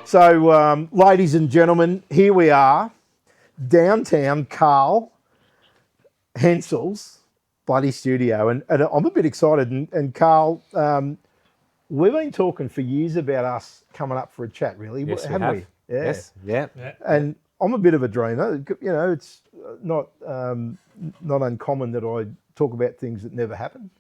So, ladies and gentlemen, here we are, downtown Carl Hensel's bloody studio, and I'm a bit excited. And Carl, we've been talking for years about us coming up for a chat, really, Yes, haven't we? Yeah. Yes, yeah. And I'm a bit of a dreamer. You know, it's not uncommon that I talk about things that never happen.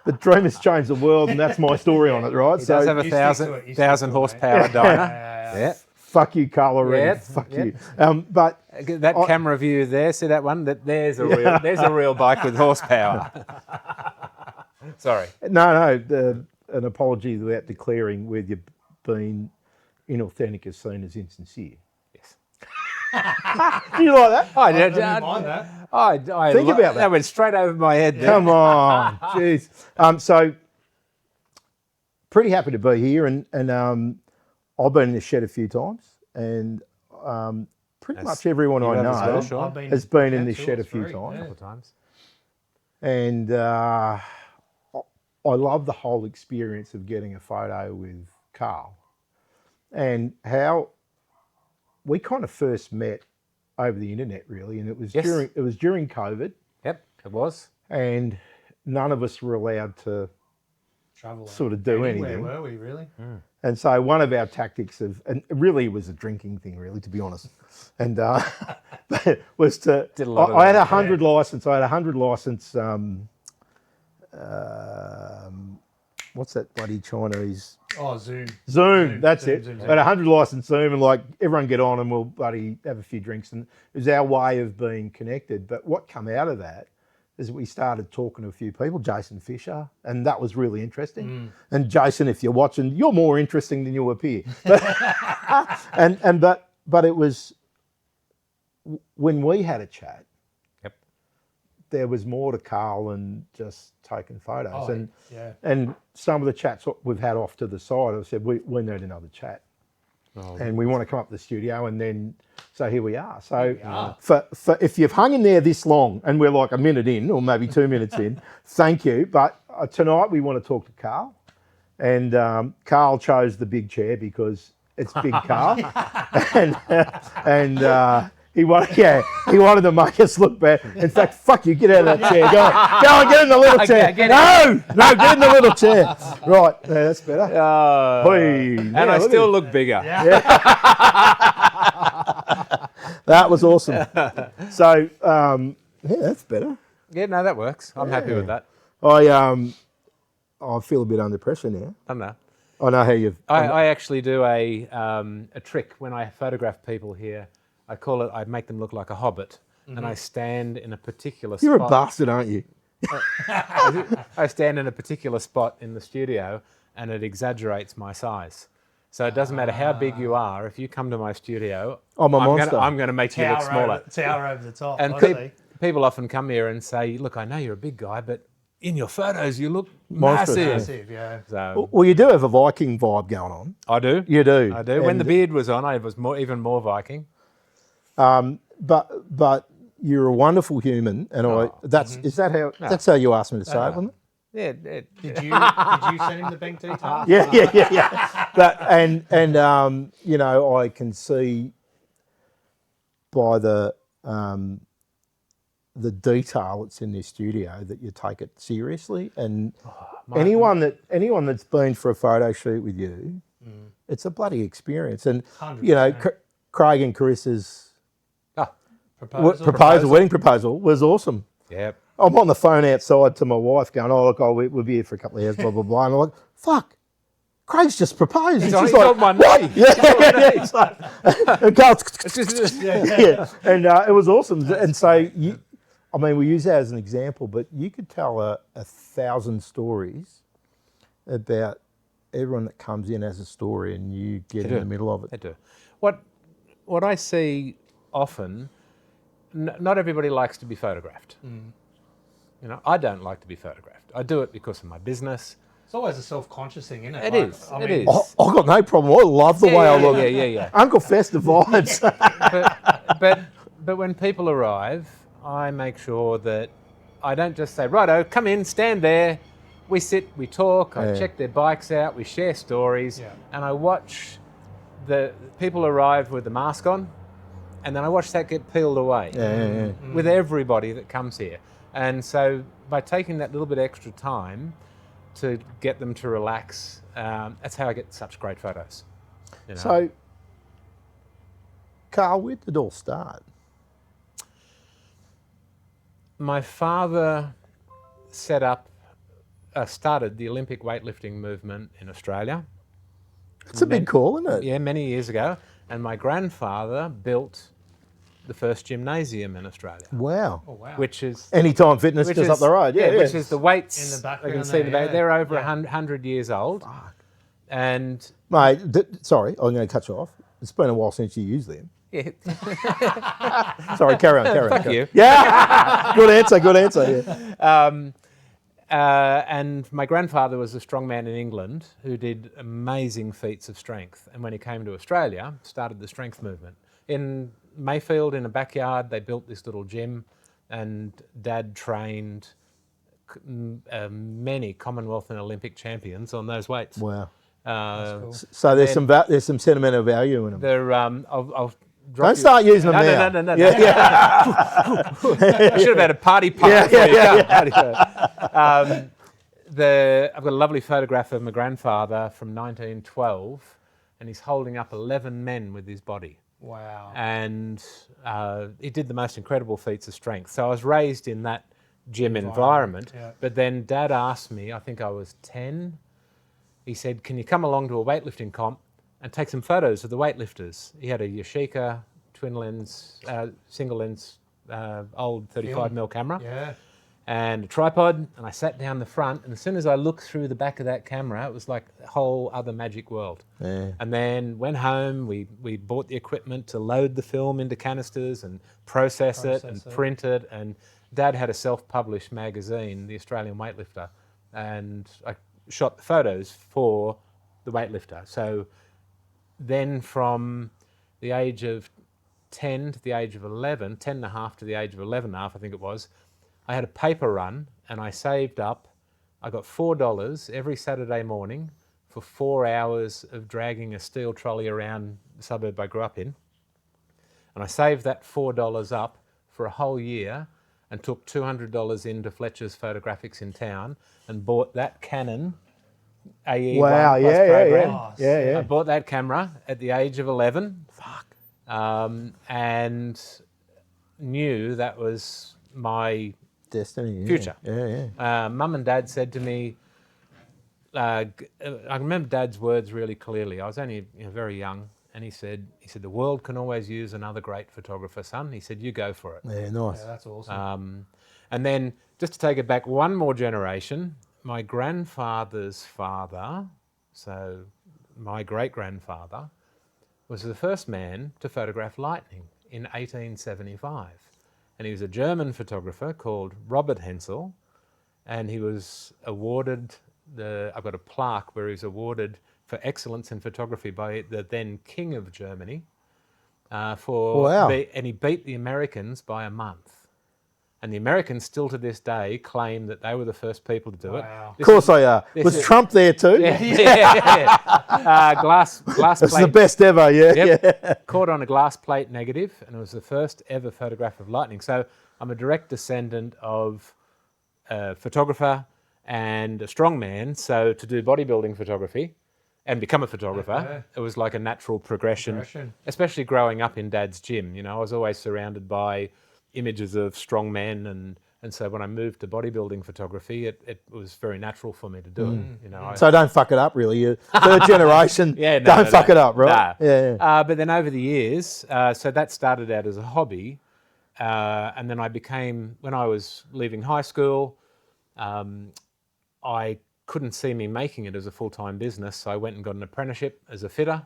But dreamers change the world, and that's my story on it, right? He does have a 1,000 horsepower dyno. Yeah. Fuck you, Carl, already. Fuck you. But that camera view there, see that one? There's a real bike with horsepower. Sorry. No. An apology without declaring whether you've been inauthentic is seen as insincere. Yes. Do you like that? I don't mind that. Think about that. That went straight over my head. There. Come on, jeez. So pretty happy to be here, and I've been in the shed a few times, and pretty much everyone I know has been in this shed a few times. A couple of times. And I love the whole experience of getting a photo with Carl, and how we kind of first met over the internet, really, and it was during COVID. Yep, it was. And none of us were allowed to travel, sort of do anything. Where were we, really? And so one of our tactics and really it was a drinking thing, really, to be honest, and was to. I had 100 license. I had 100 license. What's that bloody Chinese? Oh, Zoom. Zoom, that's it. Zoom. I had 100 license Zoom, and like everyone get on and we'll bloody have a few drinks, and it was our way of being connected. But what come out of that is we started talking to a few people, Jason Fisher, and that was really interesting. And Jason, if you're watching, you're more interesting than you appear. But, but it was when we had a chat. There was more to Carl than just taking photos, and some of the chats we've had off to the side, I've said we need another chat, and we want to come up to the studio, and then so here we are. So for if you've hung in there this long, and we're like a minute in, or maybe 2 minutes in, thank you. But tonight we want to talk to Carl, and Carl chose the big chair because it's big Carl, and. He wanted to make us look bad. In fact, fuck you, get out of that chair. Go on, get in the little chair. No, get in the little chair. Right, that's better. And I still look bigger. Yeah. That was awesome. So, that's better. Yeah, no, that works. I'm happy with that. I feel a bit under pressure now. I know. I know how you've... I actually do a trick when I photograph people here. I call it, I make them look like a hobbit, and I stand in a particular spot. You're a bastard, aren't you? I stand in a particular spot in the studio, and it exaggerates my size. So it doesn't matter how big you are, if you come to my studio, I'm going to make you look smaller. Tower over the top. And people often come here and say, look, I know you're a big guy, but in your photos you look massive. Yeah. So, well, you do have a Viking vibe going on. I do. You do. I do. When the beard was on, I was even more Viking. But you're a wonderful human, and that's how you asked me to say it, wasn't it? Yeah. Did you send him the bank details? Yeah. But and you know, I can see by the detail that's in this studio that you take it seriously, and anyone that's been for a photo shoot with you, it's a bloody experience. And 100%. you know, Craig and Carissa's wedding proposal was awesome. Yep. I'm on the phone outside to my wife going, oh, look, we'll be here for a couple of hours, blah, blah, blah. And I'm like, fuck, Craig's just proposed. He's on my knee. Yeah. Like, and it was awesome. And so, we use that as an example, but you could tell 1,000 stories about everyone that comes in as a story, and you get in the middle of it. They do. What I see often, not everybody likes to be photographed. You know, I don't like to be photographed. I do it because of my business. It's always a self-conscious thing, isn't it? It is. I've got no problem. I love the way I look. Yeah. Uncle Fester vibes. But when people arrive, I make sure that I don't just say, righto, come in, stand there. We sit, we talk, I check their bikes out, we share stories, and I watch the people arrive with the mask on, and then I watch that get peeled away with everybody that comes here. And so by taking that little bit extra time to get them to relax, that's how I get such great photos. You know? So, Carl, where did it all start? My father started the Olympic weightlifting movement in Australia. It's a big call, isn't it? Yeah, many years ago. And my grandfather built the first gymnasium in Australia. Wow. Oh, wow. Which is... Anytime Fitness just up the road. Yeah, which is the weights. In the background. You can see they're over 100 years old. Fuck. And... Mate, sorry, I'm going to cut you off. It's been a while since you used them. Yeah. Sorry, carry on. Fuck you. Yeah. Good answer. Yeah. And my grandfather was a strongman in England who did amazing feats of strength. And when he came to Australia, started the strength movement. In Mayfield, in a backyard, they built this little gym, and Dad trained many Commonwealth and Olympic champions on those weights. Wow. Cool. So there's some sentimental value in them. I'll Don't start using them now. No. Yeah. I should have had a party pump. I've got a lovely photograph of my grandfather from 1912, and he's holding up 11 men with his body. Wow. And he did the most incredible feats of strength. So I was raised in that gym environment. Yeah. But then Dad asked me, I think I was 10, he said, can you come along to a weightlifting comp and take some photos of the weightlifters? He had a Yashica twin lens, single lens, old 35mm camera and a tripod. And I sat down the front, and as soon as I looked through the back of that camera, it was like a whole other magic world. Yeah. And then went home, we bought the equipment to load the film into canisters and process it and print it. And Dad had a self-published magazine, The Australian Weightlifter, and I shot the photos for the weightlifter. So then from the age of 10 to the age of 11, 10 and a half to the age of 11 and a half, I think it was, I had a paper run, and I saved up. I got $4 every Saturday morning for 4 hours of dragging a steel trolley around the suburb I grew up in. And I saved that $4 up for a whole year and took $200 into Fletcher's Photographics in town and bought that Canon AE1 Plus program. Yeah. I bought that camera at the age of 11. Fuck. And knew that was my destiny, future. Yeah. Mum and Dad said to me, I remember Dad's words really clearly. I was only very young, and he said, the world can always use another great photographer, son. He said, you go for it. Yeah, nice. Yeah, that's awesome. And then just to take it back one more generation, my grandfather's father, so my great-grandfather, was the first man to photograph lightning in 1875. And he was a German photographer called Robert Hensel, and he was awarded I've got a plaque where he was awarded for excellence in photography by the then King of Germany. And he beat the Americans by a month. And the Americans still to this day claim that they were the first people to do it. Of course they are. Was Trump there too? Yeah. Glass plate. It's the best ever, yeah. Caught on a glass plate negative, and it was the first ever photograph of lightning. So I'm a direct descendant of a photographer and a strongman. So to do bodybuilding photography and become a photographer, it was like a natural progression, especially growing up in Dad's gym. I was always surrounded by images of strong men, and so when I moved to bodybuilding photography, it was very natural for me to do it. So don't fuck it up, really. You're third generation. Don't fuck it up, right? Nah. Yeah. But then over the years, so that started out as a hobby, and then when I was leaving high school, I couldn't see me making it as a full-time business, so I went and got an apprenticeship as a fitter,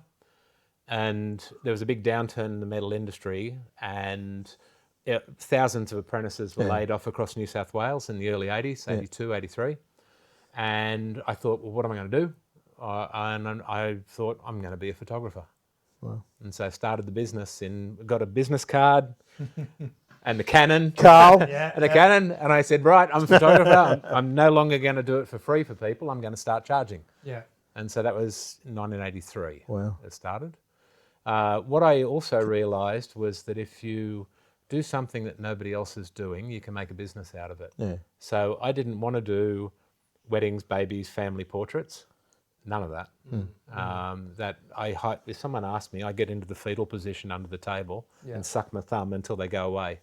and there was a big downturn in the metal industry, and thousands of apprentices were laid off across New South Wales in the early 80s, 82, 83. And I thought, well, what am I going to do? And I thought, I'm going to be a photographer. Wow. And so I started the business got a business card and the Canon. Carl. Canon. And I said, right, I'm a photographer. I'm no longer going to do it for free for people. I'm going to start charging. Yeah. And so that was 1983. Wow. It started. What I also realised was that if you do something that nobody else is doing, you can make a business out of it. Yeah. So I didn't want to do weddings, babies, family portraits. None of that. If someone asked me, I get into the fetal position under the table and suck my thumb until they go away.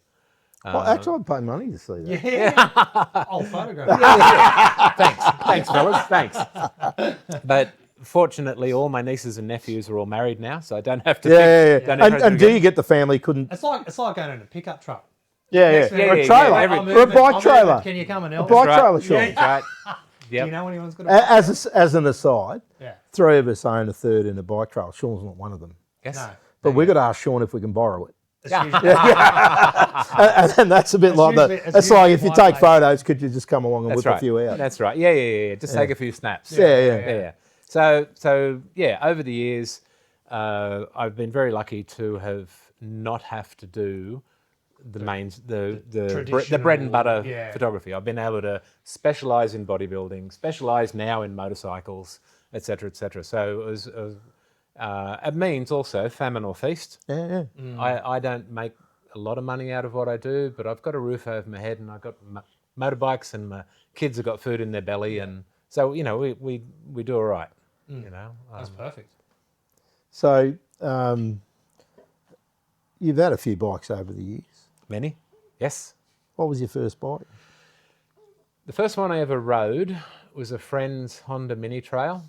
Well, actually, I'd pay money to see that. Yeah. I'll photograph. Thanks, fellas. Thanks. But fortunately, all my nieces and nephews are all married now, so I don't have to. And do you get the family? Couldn't. It's like going in a pickup truck. Yeah. Or a trailer. Or a bike trailer. Can you come and help? A bike trailer, sure. That's right. Do you know anyone's got a As an aside, 3 of us own a third in a bike trailer. Sean's not one of them. Yes. No. But we've got to ask Sean if we can borrow it. It's And that's a bit like that. It's like if you take photos, could you just come along and whip a few out? That's right. Yeah. Just take a few snaps. Yeah. So over the years, I've been very lucky to have not have to do the bread and butter photography. I've been able to specialise in bodybuilding, specialise now in motorcycles, etc., etc. So it means also famine or feast. I don't make a lot of money out of what I do, but I've got a roof over my head and I've got motorbikes and my kids have got food in their belly, and so we do all right. That's perfect. So you've had a few bikes over the years. Many, yes. What was your first bike? The first one I ever rode was a friend's Honda Mini Trail.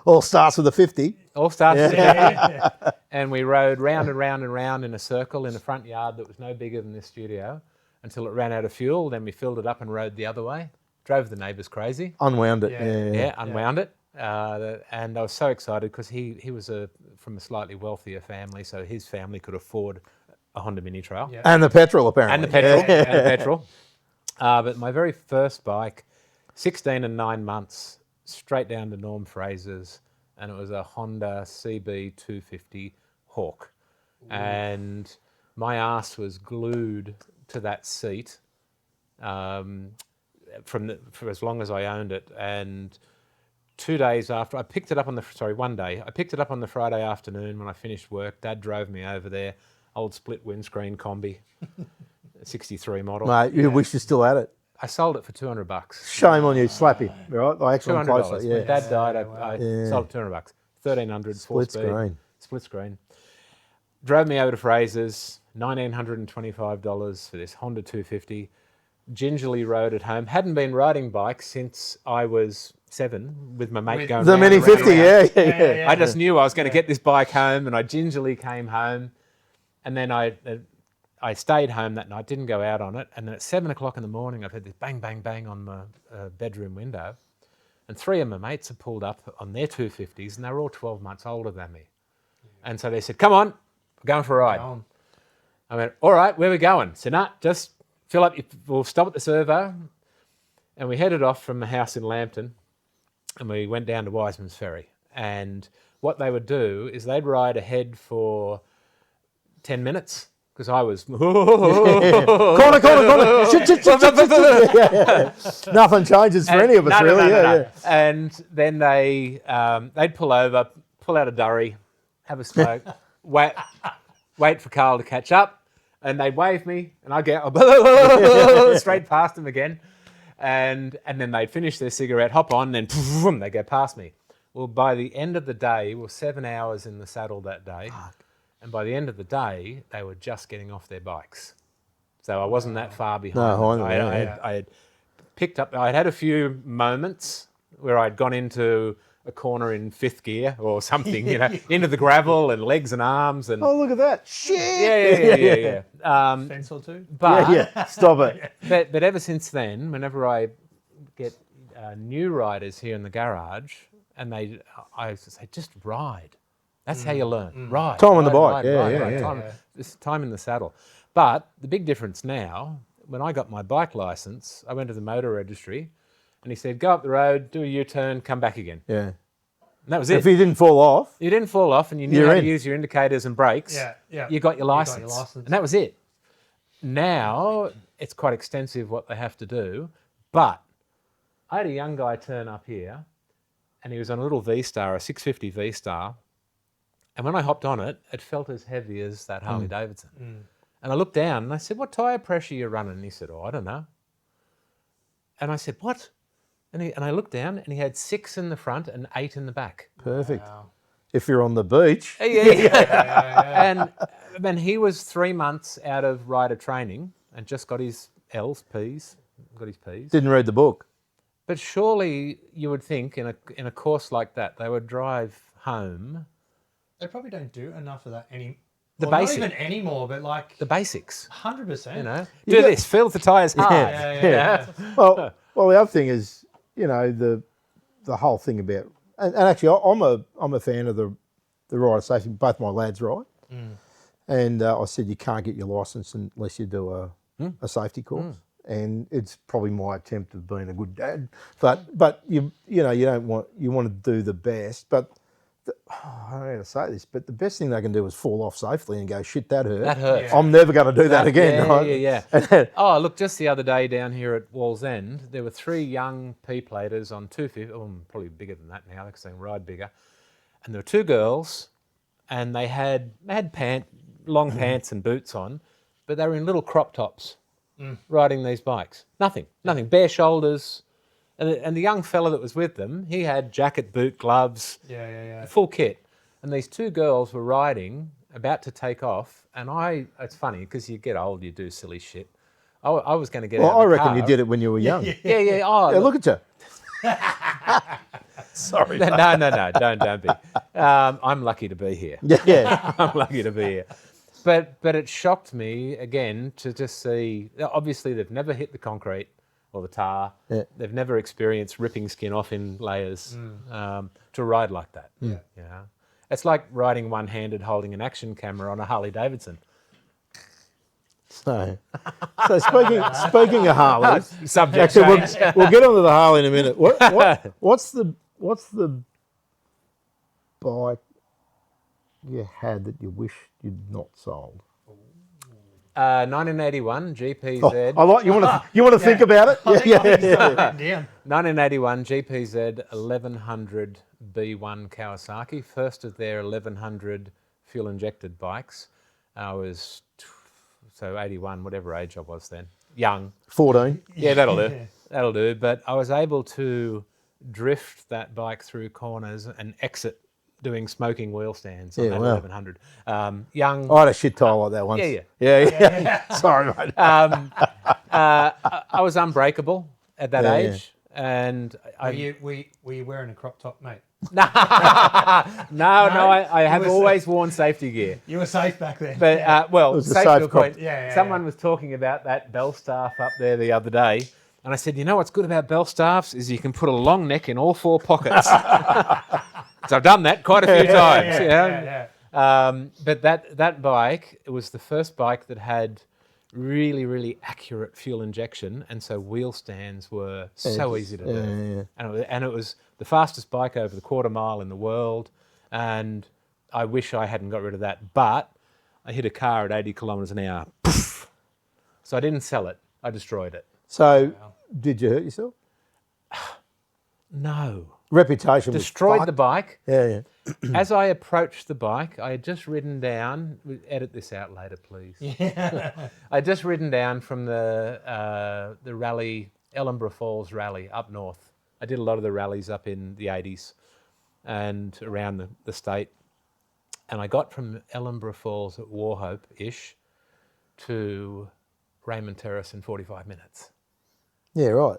All starts with a 50. All starts with a 50. And we rode round and round and round in a circle in a front yard that was no bigger than this studio until it ran out of fuel. Then we filled it up and rode the other way. Drove the neighbours crazy. Unwound it. Unwound it. And I was so excited because he was from a slightly wealthier family, so his family could afford a Honda Mini Trail. Yeah. And the petrol, apparently. And the petrol. But my very first bike, 16 and 9 months, straight down to Norm Fraser's, and it was a Honda CB 250 Hawk. Ooh. And my ass was glued to that seat for as long as I owned it. And 2 days after, I picked it up one day. I picked it up on the Friday afternoon when I finished work. Dad drove me over there, old split windscreen combi, 63 model. Mate, you wish you still had it. I sold it for $200. Shame on you, slappy. Right, I actually went closer. When Dad died, I sold it $200. 1,300 split screen. Split screen. Drove me over to Fraser's, $1,925 for this Honda 250. Gingerly rode at home. Hadn't been riding bikes since I was 7 with my mate going. The Mini 50, yeah. I just knew I was going to get this bike home, and I gingerly came home, and then I stayed home that night, didn't go out on it, and then at 7 o'clock in the morning, I've had this bang, bang, bang on my bedroom window, and 3 of my mates had pulled up on their 250s, and they were all 12 months older than me. And so they said, "Come on, we're going for a ride." I went, "All right, where are we going?" So, "Nah, just fill up, we'll stop at the servo." And we headed off from the house in Lambton, and we went down to Wiseman's Ferry. And what they would do is they'd ride ahead for 10 minutes, because I was corner. Nothing changes for any of us, really. No. And then they'd pull over, pull out a durry, have a smoke, wait for Carl to catch up, and they'd wave me, and I'd go straight past them again, and then they'd finish their cigarette, hop on, and then they go past me. Well, by the end of the day, we were 7 hours in the saddle that day. And by the end of the day, they were just getting off their bikes. So I wasn't that far behind. No, I had picked up, I'd had a few moments where I'd gone into a corner in 5th gear or something, into the gravel and legs and arms. And oh, look at that. Shit. Yeah. Fence or two? But, stop it. But ever since then, whenever I get new riders here in the garage, and I say, just ride. That's how you learn. Ride. Time on the bike. Time in the saddle. But the big difference now, when I got my bike license, I went to the motor registry, and he said, "Go up the road, do a U-turn, come back again." Yeah. And that was it. If you didn't fall off. You didn't fall off, and you knew how to use your indicators and brakes. You got your license. And that was it. Now, it's quite extensive what they have to do, but I had a young guy turn up here, and he was on a little V-Star, a 650 V-Star, And when I hopped on it, it felt as heavy as that Harley Davidson. And I looked down and I said, what tyre pressure are you running? And he said, I don't know. And I said, what? And I looked down and he had 6 in the front and 8 in the back. Perfect. Wow. If you're on the beach. Yeah. And then he was 3 months out of rider training and just got his L's, P's, got his P's. Didn't read the book. But surely you would think in a course like that, they would drive home. They probably don't do enough of that anymore. Not even anymore, but like the basics. 100%. You know, this, feel the tyres hard. Yeah. Well, the other thing is, you know, the whole thing about, and actually, I'm a fan of the rider safety. Both my lads ride, and I said you can't get your license unless you do a safety course. And it's probably my attempt of being a good dad, but you want to do the best, but. I don't know how to say this, but the best thing they can do is fall off safely and go, shit, that hurt. That hurts. I'm never going to do that again. Yeah. Oh, look, just the other day down here at Wallsend, there were 3 young P-platers on 250, probably bigger than that now because they can ride bigger. And there were 2 girls, and they had long pants and boots on, but they were in little crop tops riding these bikes. Nothing, bare shoulders. And the young fella that was with them, he had jacket, boot, gloves, full kit. And these 2 girls were riding, about to take off. And it's funny, because you get old, you do silly shit. I was going to get out of the car. I reckon you did it when you were young. Yeah. Oh, look at you. Sorry. No, don't be. I'm lucky to be here. Yeah. I'm lucky to be here. But it shocked me, again, to just see, obviously they've never hit the concrete or the tar. Yeah. They've never experienced ripping skin off in layers to ride like that. Yeah. You know? It's like riding one-handed holding an action camera on a Harley Davidson. So speaking of Harleys, subject actually, we'll get onto the Harley in a minute. What's the bike you had that you wish you'd not sold? 1981 GPZ. You want to think about it? Yeah. 1981 GPZ 1100 B1 Kawasaki, first of their 1100 fuel injected bikes. I was 81, whatever age I was then, young. 14. Yeah, that'll do. That'll do. But I was able to drift that bike through corners and exit doing smoking wheel stands on that 1100. Young. I had a shit tire like that once. Yeah. Sorry, mate. I was unbreakable at that age. And were you wearing a crop top, mate? No, I have always worn safety gear. You were safe back then. But, safe to a point. Someone was talking about that bell staff up there the other day. And I said, you know what's good about bell staffs is you can put a long neck in all 4 pockets. So I've done that quite a few times. But that bike, it was the first bike that had really, really accurate fuel injection, and so wheel stands were so easy to do. And it was the fastest bike over the 1/4 mile in the world, and I wish I hadn't got rid of that. But I hit a car at 80 kilometres an hour. Poof! So I didn't sell it. I destroyed it. So did you hurt yourself? No. Reputation destroyed the bike. Yeah. As I approached the bike, I had just ridden down. Edit this out later, please. Yeah. I had just ridden down from the rally, Ellenborough Falls rally up north. I did a lot of the rallies up in the 80s and around the state. And I got from Ellenborough Falls at Warhope-ish to Raymond Terrace in 45 minutes. Yeah, right.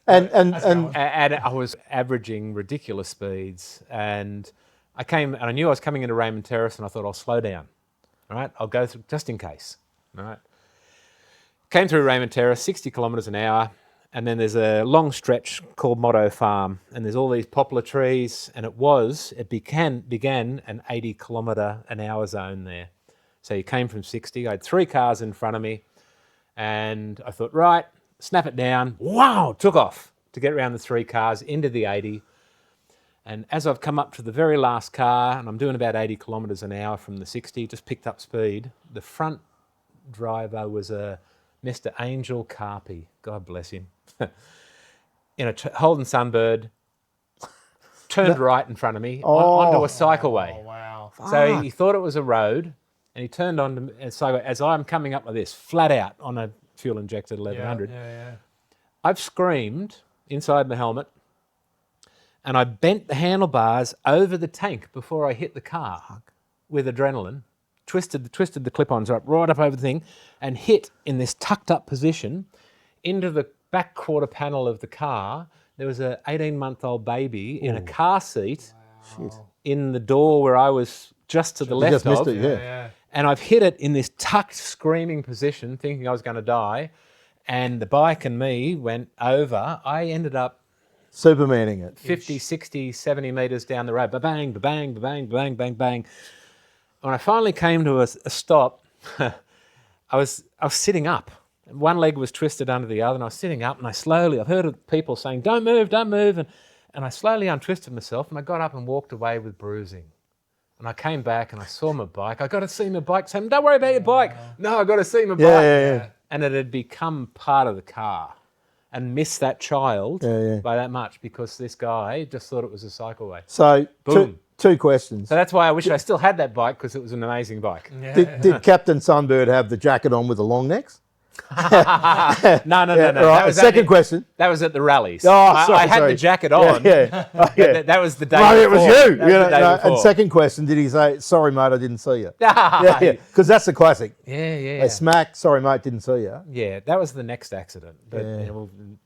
And I was averaging ridiculous speeds, and I knew I was coming into Raymond Terrace, and I thought I'll slow down. All right, I'll go through just in case. All right, came through Raymond Terrace, 60 kilometres an hour, and then there's a long stretch called Motto Farm, and there's all these poplar trees, and it began an 80 kilometre an hour zone there. So you came from 60. I had 3 cars in front of me, and I thought, right, snap it down. Wow, took off to get around the 3 cars into the 80. And as I've come up to the very last car, and I'm doing about 80 kilometres an hour from the 60, just picked up speed, the front driver was a Mr. Angel Carpy, God bless him, in a Holden Sunbird, turned right in front of me onto a cycleway. Oh, wow. So he thought it was a road, and he turned onto a cycleway as I'm coming up like this, flat out on a fuel-injected 1100. Yeah. I've screamed inside my helmet, and I bent the handlebars over the tank before I hit the car with adrenaline, twisted the clip-ons up right up over the thing, and hit in this tucked-up position into the back quarter panel of the car. There was an 18-month-old baby in a car seat in the door where I was just to the left of. Missed it, And I've hit it in this tucked, screaming position, thinking I was going to die. And the bike and me went over. I ended up Supermaning it. 50, 60, 70 metres down the road. Ba-bang, ba-bang, ba-bang, bang, bang, bang. When I finally came to a stop, I was sitting up. One leg was twisted under the other, and I was sitting up, and I've heard of people saying, don't move, and I slowly untwisted myself, and I got up and walked away with bruising. And I came back, and I saw my bike. I got to see my bike. Saying, don't worry about your bike. No, I got to see my bike. Yeah. And it had become part of the car, and missed that child by that much because this guy just thought it was a cycleway. So, Boom. Two questions. So that's why I wish I still had that bike, because it was an amazing bike. Yeah. Did Captain Sunbird have the jacket on with the long necks? No. Right. Second question. That was at the rallies. Oh, I had sorry. the jacket on. That was the day No, before. it was you. That was the day before. And second question, did he say, sorry, mate, I didn't see you? Because that's the classic. Yeah. They smack, sorry, mate, didn't see you. Yeah, that was the next accident. But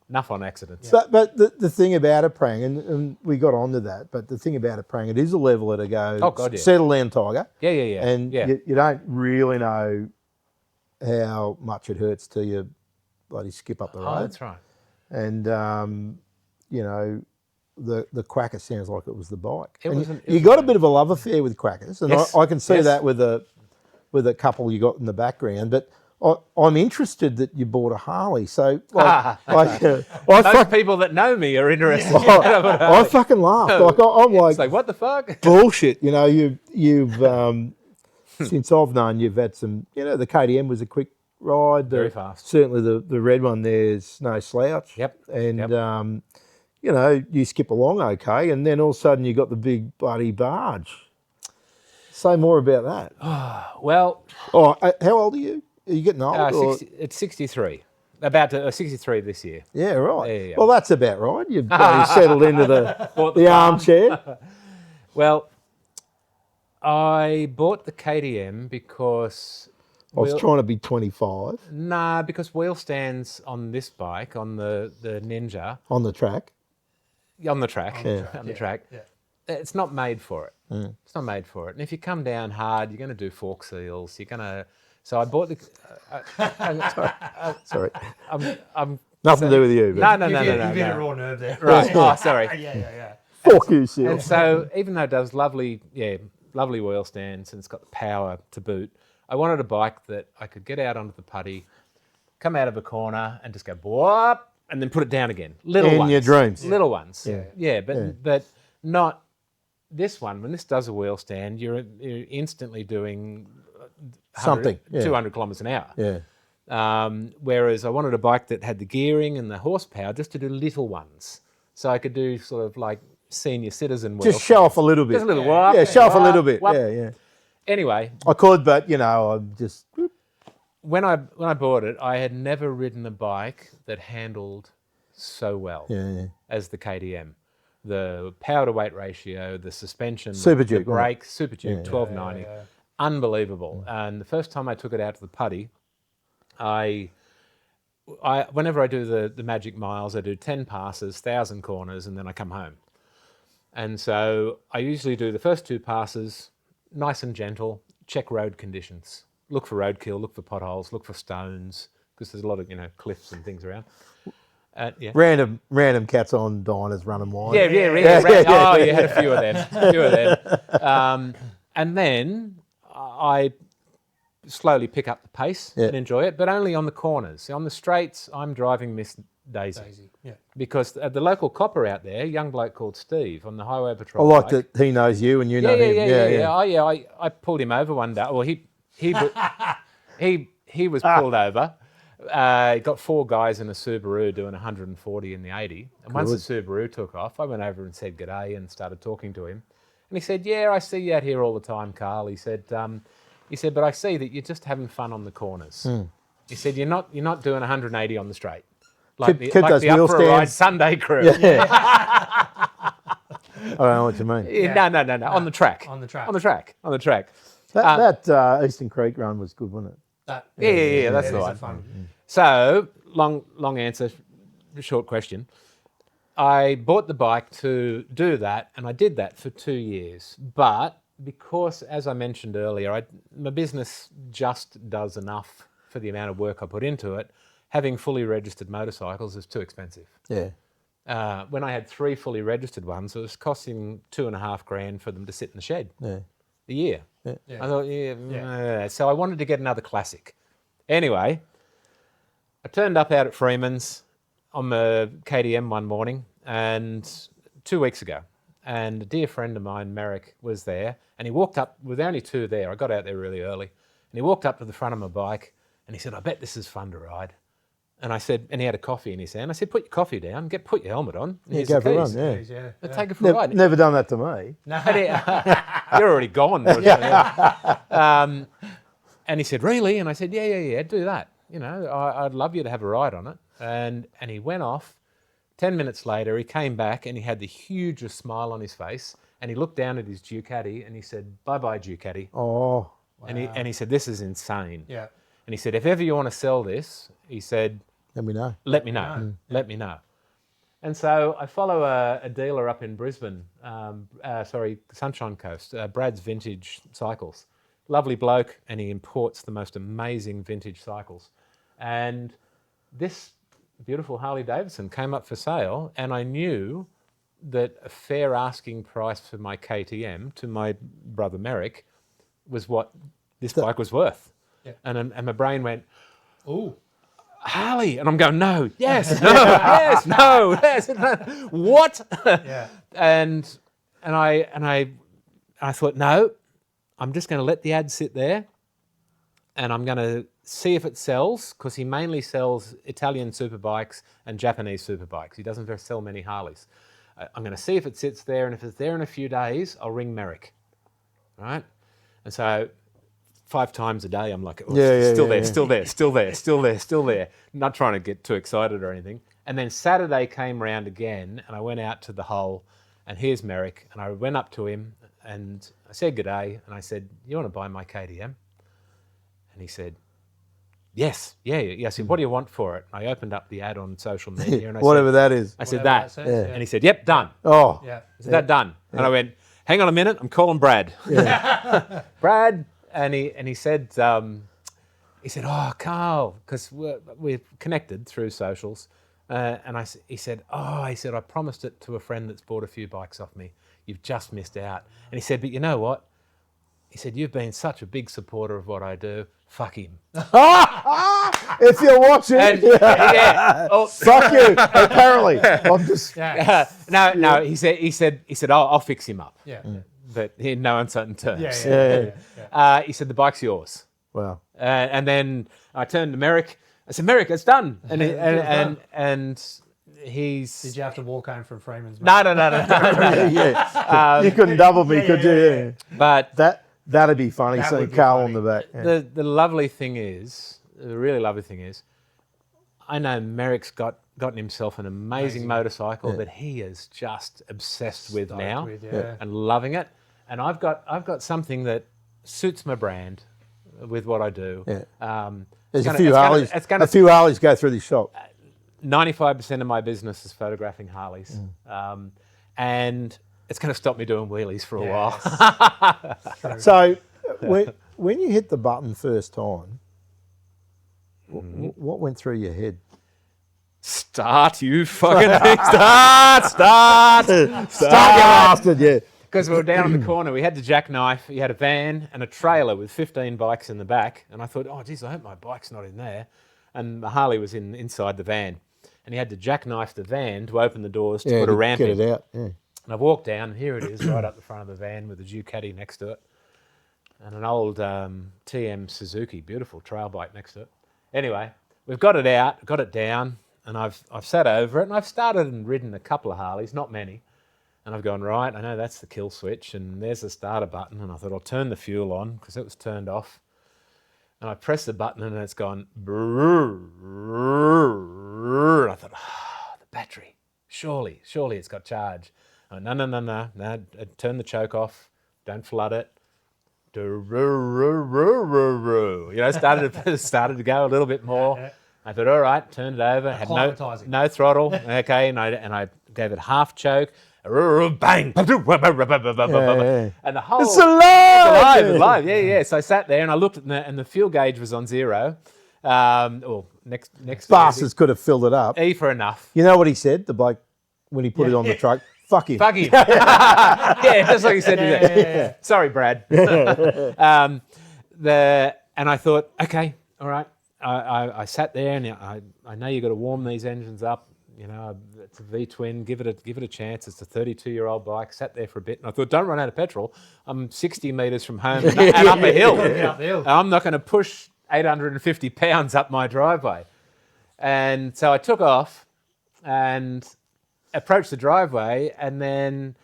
enough on accidents. But the thing about a prang, and we got onto that, but the thing about a prang, it is a leveler to go, Oh, God, yeah. settle down, tiger. Yeah. And you don't really know how much it hurts till you bloody skip up the road. Oh, that's right. And, the Quacker sounds like it was the bike. You got a bit of a love affair with Quackers, and yes. I can see that with a couple you got in the background, but I'm interested that you bought a Harley. So, Most people that know me are interested. I fucking laughed. I'm like, it's like, what the fuck? Bullshit. You've since I've known you've had some. The KTM was a quick ride. Very fast. Certainly, the red one there's no slouch. Yep. And you skip along okay, and then all of a sudden you got the big bloody barge. Say more about that. Well, how old are you? Are you getting old? It's 63. About to 63 this year. Yeah, right. There you go. Well, that's about right. You've settled into the armchair. Well, I bought the KTM because I was trying to be 25. Nah, because wheel stands on this bike, on the Ninja. On the track? On the track. On the track. Yeah. It's not made for it. It's not made for it. And if you come down hard, you're going to do fork seals. You're going to... So I bought the... Sorry. I'm Nothing to do with you. No. You've hit a raw nerve there. Right. Oh, sorry. Yeah. Fuck you, Seal. And so even though it does lovely wheel stands and it's got the power to boot, I wanted a bike that I could get out onto the putty, come out of a corner and just go boop, and then put it down again. Little ones. In your dreams. Little ones. Yeah. But not this one. When this does a wheel stand, you're instantly doing something. 200 kilometres an hour. Yeah. Whereas I wanted a bike that had the gearing and the horsepower just to do little ones. So I could do sort of like senior citizen wheel. Just show off a little bit. Just a little whoop. Yeah, show off a little bit. Whoop. Yeah. Anyway. I could, but, I'm just... When I bought it, I had never ridden a bike that handled so well as the KTM. The power to weight ratio, the suspension, Super the Duke, brakes, Super Duke, 1290. Yeah. Unbelievable. And the first time I took it out to the putty, I whenever I do the magic miles, I do 10 passes, 1,000 corners, and then I come home. And so I usually do the first 2 passes, nice and gentle, check road conditions. Look for roadkill, look for potholes, look for stones, because there's a lot of, cliffs and things around. Random cats on diners running wide. Yeah. You had a few of them. And then I slowly pick up the pace and enjoy it, but only on the corners. On the straights, I'm driving Miss Daisy. Yeah. Because the local copper out there, a young bloke called Steve on the highway patrol. I like that he knows you and you know him. Yeah. I pulled him over one day. Well, he was pulled over Got 4 guys in a Subaru doing 140 in the 80. And once the Subaru took off, I went over and said g'day and started talking to him. And he said, yeah, I see you out here all the time, Carl. He said, but I see that you're just having fun on the corners. He said, you're not doing 180 on the straight. Like the Up for a Ride Sunday crew. Yeah. I don't know what you mean. Yeah. No. On the track. On the track. That Eastern Creek run was good, wasn't it? Yeah, that's the one. Fun. So, long answer, short question. I bought the bike to do that, and I did that for 2 years. But because, as I mentioned earlier, my business just does enough for the amount of work I put into it. Having fully registered motorcycles is too expensive. Yeah. When I had 3 fully registered ones, it was costing $2,500 for them to sit in the shed. Yeah. A year. Yeah. I thought, so I wanted to get another classic. Anyway, I turned up out at Freeman's on the KTM one morning, and 2 weeks ago, and a dear friend of mine, Merrick, was there, and he walked up, with only 2 there, I got out there really early, and he walked up to the front of my bike, and he said, I bet this is fun to ride. And I said, and he had a coffee in his hand. I said, put your coffee down, put your helmet on. Yeah, go for a run, Take it for a ride. Never done that to me. No. You're already gone. And he said, really? And I said, yeah, do that. You know, I'd love you to have a ride on it. And he went off. 10 minutes later, he came back and he had the hugest smile on his face. And he looked down at his Ducati and he said, bye-bye, Ducati. Oh. Wow. And he said, this is insane. Yeah. And he said, if ever you want to sell this, he said, let me know. Let me know. And so I follow a dealer up in Brisbane, Sunshine Coast, Brad's Vintage Cycles. Lovely bloke, and he imports the most amazing vintage cycles. And this beautiful Harley Davidson came up for sale, and I knew that a fair asking price for my KTM to my brother Merrick was what this bike was worth. Yeah. And my brain went, ooh, Harley. And I'm going, no, yes, no, yes, no, yes, no. What? Yeah. And I thought, no, I'm just going to let the ad sit there and I'm going to see if it sells, because he mainly sells Italian superbikes and Japanese superbikes. He doesn't sell many Harleys. I'm going to see if it sits there, and if it's there in a few days, I'll ring Merrick. Right? And so 5 times a day, I'm like, still there. Not trying to get too excited or anything. And then Saturday came round again, and I went out to the hole, and here's Merrick. And I went up to him, and I said good day, and I said, you want to buy my KTM? And he said, yes, yeah. I said, what do you want for it? And I opened up the ad on social media, and I whatever said, that is. I said that, and he said, yep, done. Oh, yeah. Is that done? Yeah. And I went, hang on a minute, I'm calling Brad. Yeah. Brad. And he said, oh, Carl, because we're connected through socials. He said, I promised it to a friend that's bought a few bikes off me. You've just missed out. And he said, but you know what? He said, you've been such a big supporter of what I do. Fuck him. If you're watching, fuck you. Apparently, I'm just. No. He said, I'll fix him up. Yeah. But in no uncertain terms. Yeah. He said, the bike's yours. Wow. And then I turned to Merrick. I said, Merrick, it's done. And he's. Did you have to walk home from Freeman's? No. You couldn't double me, could you? Yeah. But that'd be funny. Seeing Carl on the back. Yeah. The lovely thing is, the really lovely thing is, I know Merrick's gotten himself an amazing motorcycle that he is just obsessed with now and loving it. And I've got something that suits my brand with what I do. Yeah. There's a few Harleys go through this shop. 95% of my business is photographing Harleys. And it's going to stop me doing wheelies for a while. So when you hit the button first time, what went through your head? Start, you fucking thing. Start, you bastard, yeah. Because we were down in the corner, we had the jackknife, he had a van and a trailer with 15 bikes in the back. And I thought, oh, geez, I hope my bike's not in there. And the Harley was inside the van. And he had to jackknife the van to open the doors to put a ramp in. Get it out, yeah. And I walked down, and here it is, right up the front of the van with a Ducati next to it. And an old TM Suzuki, beautiful trail bike next to it. Anyway, we've got it out, got it down, and I've sat over it, and I've started and ridden a couple of Harleys, not many. And I've gone, right, I know that's the kill switch, and there's the starter button, and I thought I'll turn the fuel on because it was turned off. And I press the button, and it's gone, and I thought, the battery, surely it's got charge. I went, no, turn the choke off, don't flood it. Started to go a little bit more. I thought, all right, turned it over, had no throttle, okay, and I gave it half choke. Bang! And the whole... It's alive! Yeah. So I sat there and I looked at and the fuel gauge was on 0. Next Bastards could have filled it up. E for enough. You know what he said, the bloke, when he put it on the truck? Fuck him. Fuck him. Yeah, just like he said. Yeah. Sorry, Brad. And I thought, okay, all right. I sat there and I know you've got to warm these engines up. You know, it's a V-twin. Give it a chance. It's a 32-year-old bike. Sat there for a bit, and I thought, don't run out of petrol. I'm 60 metres from home and up a hill. I'm not going to push 850 pounds up my driveway. And so I took off and approached the driveway, and then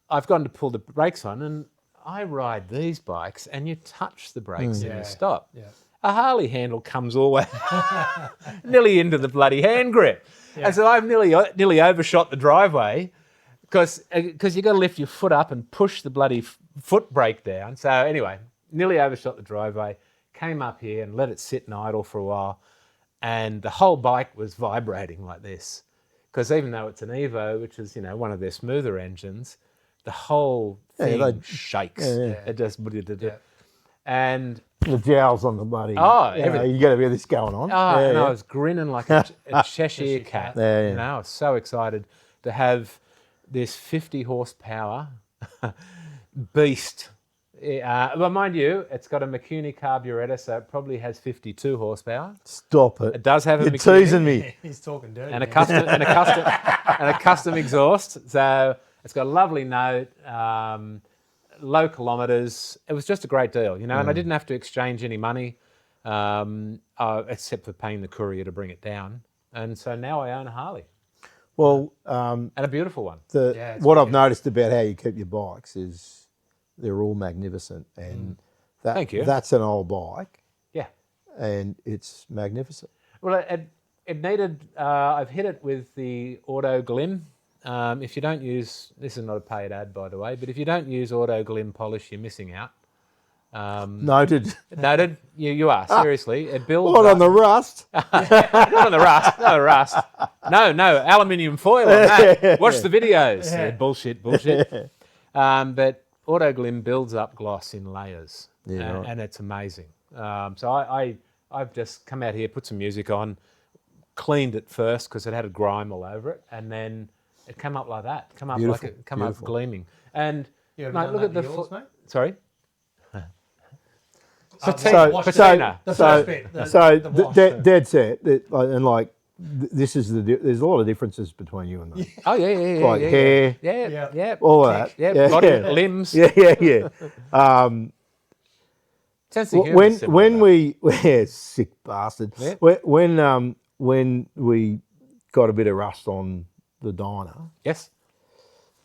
I've gone to pull the brakes on, and I ride these bikes, and you touch the brakes and you stop. Yeah. A Harley handle comes all the way nearly into the bloody hand grip. Yeah. And so I've nearly overshot the driveway because you've got to lift your foot up and push the bloody foot brake down. So anyway, nearly overshot the driveway, came up here and let it sit and idle for a while. And the whole bike was vibrating like this. Because even though it's an Evo, which is, one of their smoother engines, the whole thing shakes. It just... And... the jowls on the bloody... everything. You got to be this going on. I was grinning like a Cheshire cat. I was so excited to have this 50 horsepower beast. Well, mind you, it's got a McCuney carburetor, so it probably has 52 horsepower. Stop it. It does have a You're McCuney. teasing me. He's talking dirty. And a custom exhaust. So it's got a lovely note. Low kilometres. It was just a great deal, and I didn't have to exchange any money except for paying the courier to bring it down. And so now I own a Harley. Well, and a beautiful one. What I've noticed about how you keep your bikes is they're all magnificent, and Thank you. That's an old bike. Yeah, and it's magnificent. Well, it needed. I've hit it with the Auto Glim. If you don't use, this is not a paid ad, by the way, but if you don't use Auto Glim polish, you're missing out. Noted. Noted. You are, seriously. It builds Not on the rust. Not on the rust. No rust. No, aluminium foil on that. Watch the videos. Yeah, bullshit. But Auto Glim builds up gloss in layers, and it's amazing. So I've just come out here, put some music on, cleaned it first because it had a grime all over it, and then it came up like that. Come up gleaming. And mate, look at the yours, mate? Sorry. Patina. The first bit. Dead set. And like, this is there's a lot of differences between you and me. Oh yeah. Like hair. Yeah. All of that. Yeah. Body, limbs. Yeah. When we sick bastard. Yeah. When we got a bit of rust on the Dyna. Yes.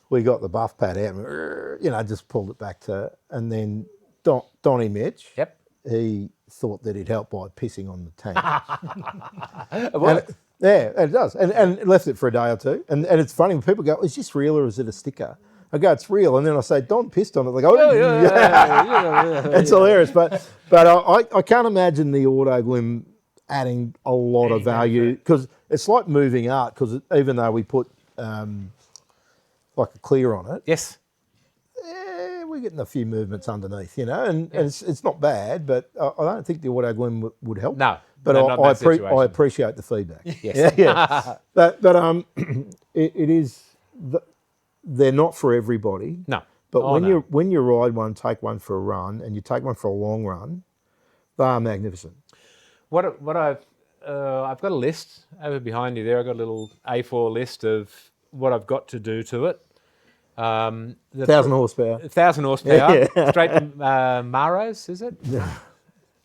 We got the buff pad out and, just pulled it back to, and then Donnie Mitch. Yep. He thought that he'd help by pissing on the tank. It does. And left it for a day or two. And it's funny when people go, is this real or is it a sticker? I go, it's real. And then I say, Don pissed on it. They go, yeah. It's hilarious. But I can't imagine the Auto Glim adding a lot of value because it's like moving art because even though we put like a clear on it. Yes. We're getting a few movements underneath, and it's not bad, but I don't think the Auto Glim would help. No. But I appreciate the feedback. Yes. Yeah. But it is... They're not for everybody. No. But when you ride one, take one for a run, and you take one for a long run, they are magnificent. What I've got a list over behind you there. I've got a little A4 list of what I've got to do to it. 1,000 horsepower. 1,000 horsepower. Yeah. Straight to Maros, is it?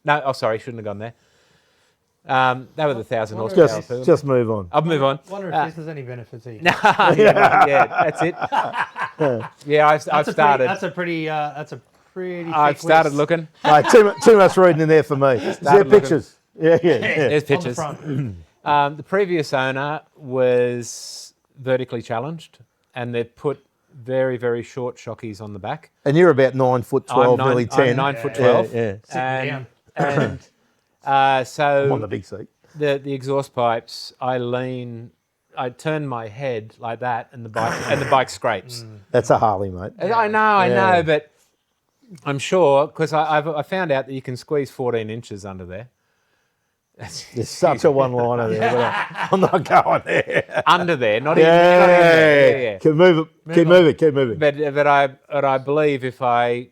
No. Oh, sorry, shouldn't have gone there. They were the 1,000 horsepower. Just move on. I'll move on. Wonder if this has any benefits either. Yeah, that's it. Yeah, I've started. That's a pretty I've thick started list. looking. No, too much reading in there for me. Is there pictures? Yeah. There's On the pictures. front. The previous owner was vertically challenged, and they'd put very, very short shockies on the back. And you're about 9'12", nearly 10. I'm 9'12". Yeah. Sitting down. And so I'm on the big seat. the exhaust pipes, I turn my head like that, and the bike scrapes. That's a Harley, mate. I know, but I'm sure because I found out that you can squeeze 14 inches under there. There's such a one-liner there, but I'm not going there. Under there, not even there. Yeah. Keep moving. But I believe if I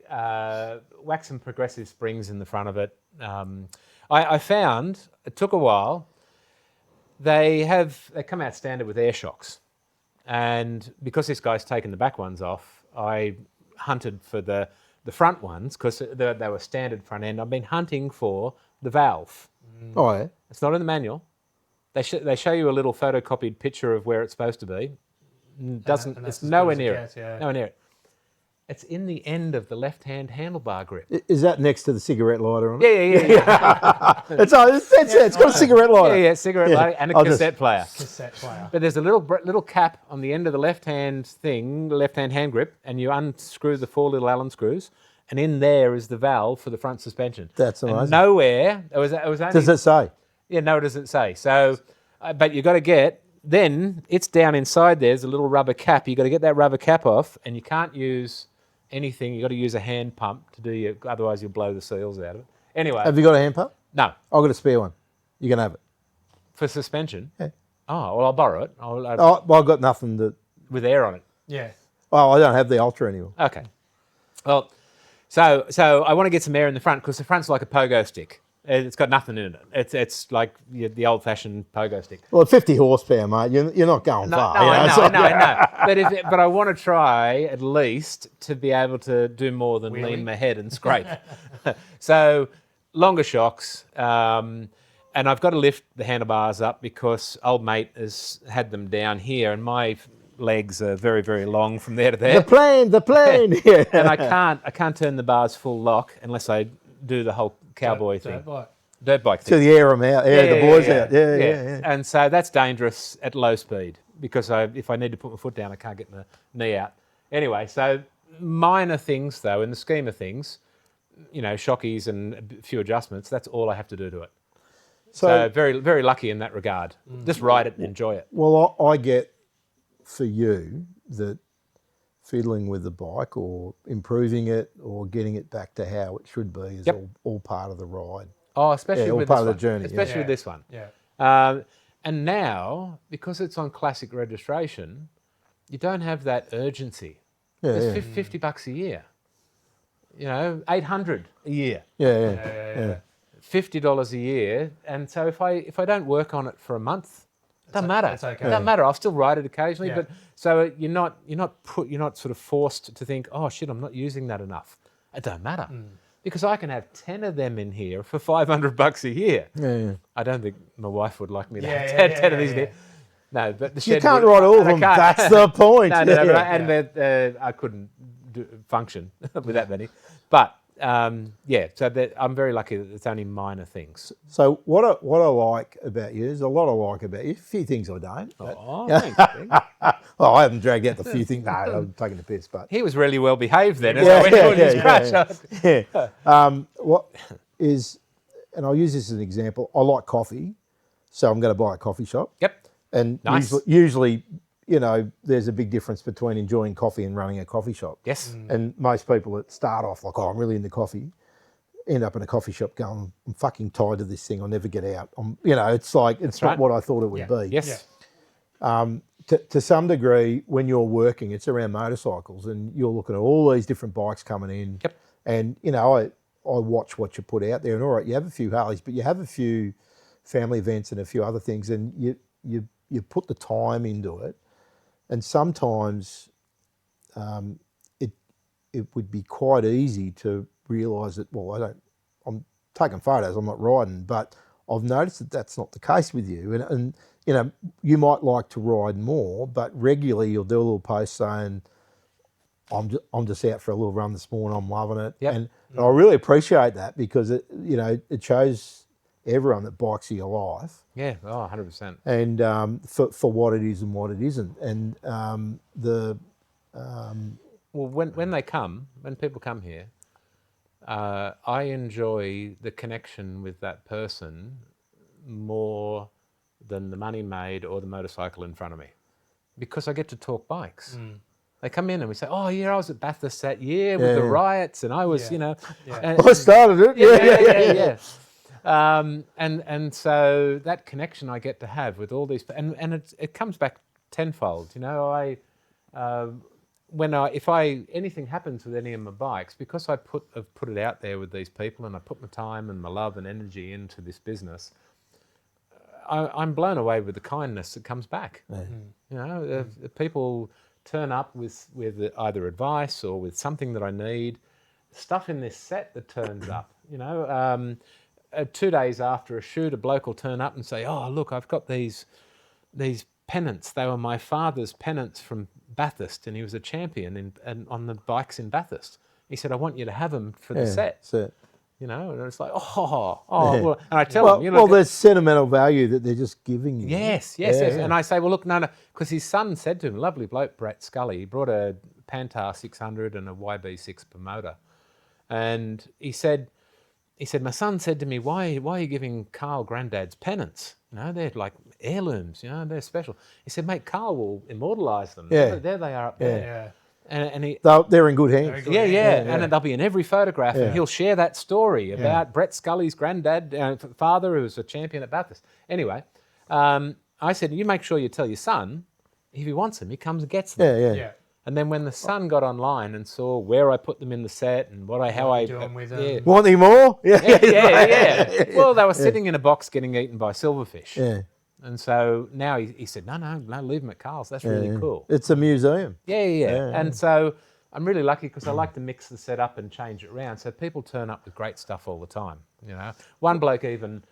whack some progressive springs in the front of it, I found it took a while. They come out standard with air shocks, and because this guy's taken the back ones off, I hunted for the front ones because they were standard front end. I've been hunting for the valve. Oh yeah. It's not in the manual. They show you a little photocopied picture of where it's supposed to be. It's nowhere near it. Nowhere near it. It's in the end of the left-hand handlebar grip. Is that next to the cigarette lighter on it? Yeah. It's got a cigarette lighter. Yeah, cigarette lighter and a cassette player. Cassette player. But there's a little cap on the end of the left-hand hand grip, and you unscrew the 4 little Allen screws, and in there is the valve for the front suspension. That's amazing. And nowhere, it was only... Does it say? Yeah, no, it doesn't say. So, but you got to get... Then it's down inside there's a little rubber cap. You got to get that rubber cap off, and you can't use anything. You got to use a hand pump to do otherwise you'll blow the seals out of it. Anyway. Have you got a hand pump? No. I've got a spare one. You can have it. For suspension? Yeah. Oh, well, I'll borrow it. Well, I've got nothing to... With air on it? Yeah. Oh, I don't have the Ultra anymore. Okay. Well, so I want to get some air in the front because the front's like a pogo stick. It's got nothing in it. It's like the old-fashioned pogo stick. Well, 50 horsepower, mate. You're not going far. No, I know. But I want to try at least to be able to do more than lean my head and scrape. So longer shocks, and I've got to lift the handlebars up because old mate has had them down here, and my legs are very, very long from there to there. The plane. Yeah. And I can't turn the bars full lock unless I do the whole cowboy thing. Dirt bike thing. To the air them out. Yeah, the boys out. Yeah. And so that's dangerous at low speed because if I need to put my foot down, I can't get my knee out. Anyway, so minor things though, in the scheme of things, shockies and a few adjustments, that's all I have to do to it. So very, very lucky in that regard. Just ride it and enjoy it. Well, I get for you that fiddling with the bike or improving it or getting it back to how it should be is all part of the ride. Oh, especially with part this of the journey. Especially with this one. Yeah. And now, because it's on classic registration, you don't have that urgency. It's $50 a year. $800 a year. Yeah. $50 a year. And so if I don't work on it for a month, it doesn't matter. That's okay. It doesn't matter. I'll still ride it occasionally, Yeah. but so you're not sort of forced to think, oh shit, I'm not using that enough. It don't matter. Because I can have 10 of them in here for $500 a year. Yeah. I don't think my wife would like me to have 10 of these in here. No, but the shed You can't ride all of them. That's the point. I couldn't function with that many. But so I'm very lucky that it's only minor things. So what I like about you, there's a lot I like about you. A few things I don't. Thanks. Well, I haven't dragged out the few things. No, I'm taking the piss. But he was really well behaved then. As I went on his crash. What is, and I'll use this as an example. I like coffee, so I'm going to buy a coffee shop. Yep. And nice. usually, there's a big difference between enjoying coffee and running a coffee shop. Yes. And most people that start off like, oh, I'm really into coffee, end up in a coffee shop going, I'm fucking tired of this thing. I'll never get out. It's like, it's not what I thought it would be. Yes. Yeah. To some degree, when you're working, it's around motorcycles and you're looking at all these different bikes coming in. Yep. And, I watch what you put out there and all right, you have a few Harleys, but you have a few family events and a few other things and you put the time into it. And sometimes it would be quite easy to realise that, I'm taking photos, I'm not riding, but I've noticed that that's not the case with you. And you know, you might like to ride more, but regularly you'll do a little post saying, I'm just out for a little run this morning. I'm loving it. Yep. And I really appreciate that because it, you know, it shows everyone that bikes are your life. Yeah, 100%. And for what it is and what it isn't. And well, when people come here, I enjoy the connection with that person more than the money made or the motorcycle in front of me, because I get to talk bikes. They come in and we say, "Oh yeah, I was at Bathurst that year with the riots, and I was, you know, I started it." And so that connection I get to have with all these, and it comes back tenfold. You know, if anything happens with any of my bikes, because I've put it out there with these people, and I put my time and my love and energy into this business, I'm blown away with the kindness that comes back. You know, the people turn up with either advice or with something that I need, stuff in this set that turns up. You know, 2 days after a shoot, a bloke will turn up and say, "Oh, look, I've got these pennants. They were my father's pennants from Bathurst, and he was a champion on the bikes in Bathurst. He said, I want you to have them for the set." You know, and it's like, well, and I tell him, you know, there's sentimental value that they're just giving you. Yes. And I say, well, look, no, because his son said to him, lovely bloke, Brett Scully, he brought a Pantar 600 and a YB6 promoter, and he said, my son said to me, why are you giving Carl Granddad's pennants? You know, they're like heirlooms, you know, they're special. He said, mate, Carl will immortalise them. There they are up there. Yeah. And they're in good hands. And they'll be in every photograph, and he'll share that story about Brett Scully's granddad, father, who was a champion at Bathurst. Anyway, I said, you make sure you tell your son, if he wants them, he comes and gets them. Yeah. And then when the son got online and saw where I put them in the set and how I doing with them. Want any more? Yeah. Well, they were sitting in a box getting eaten by silverfish. Yeah. And so now he said, no, leave them at Carl's. That's really cool. It's a museum. Yeah. And so I'm really lucky because I like to mix the set up and change it around. So people turn up with great stuff all the time. You know, one bloke even,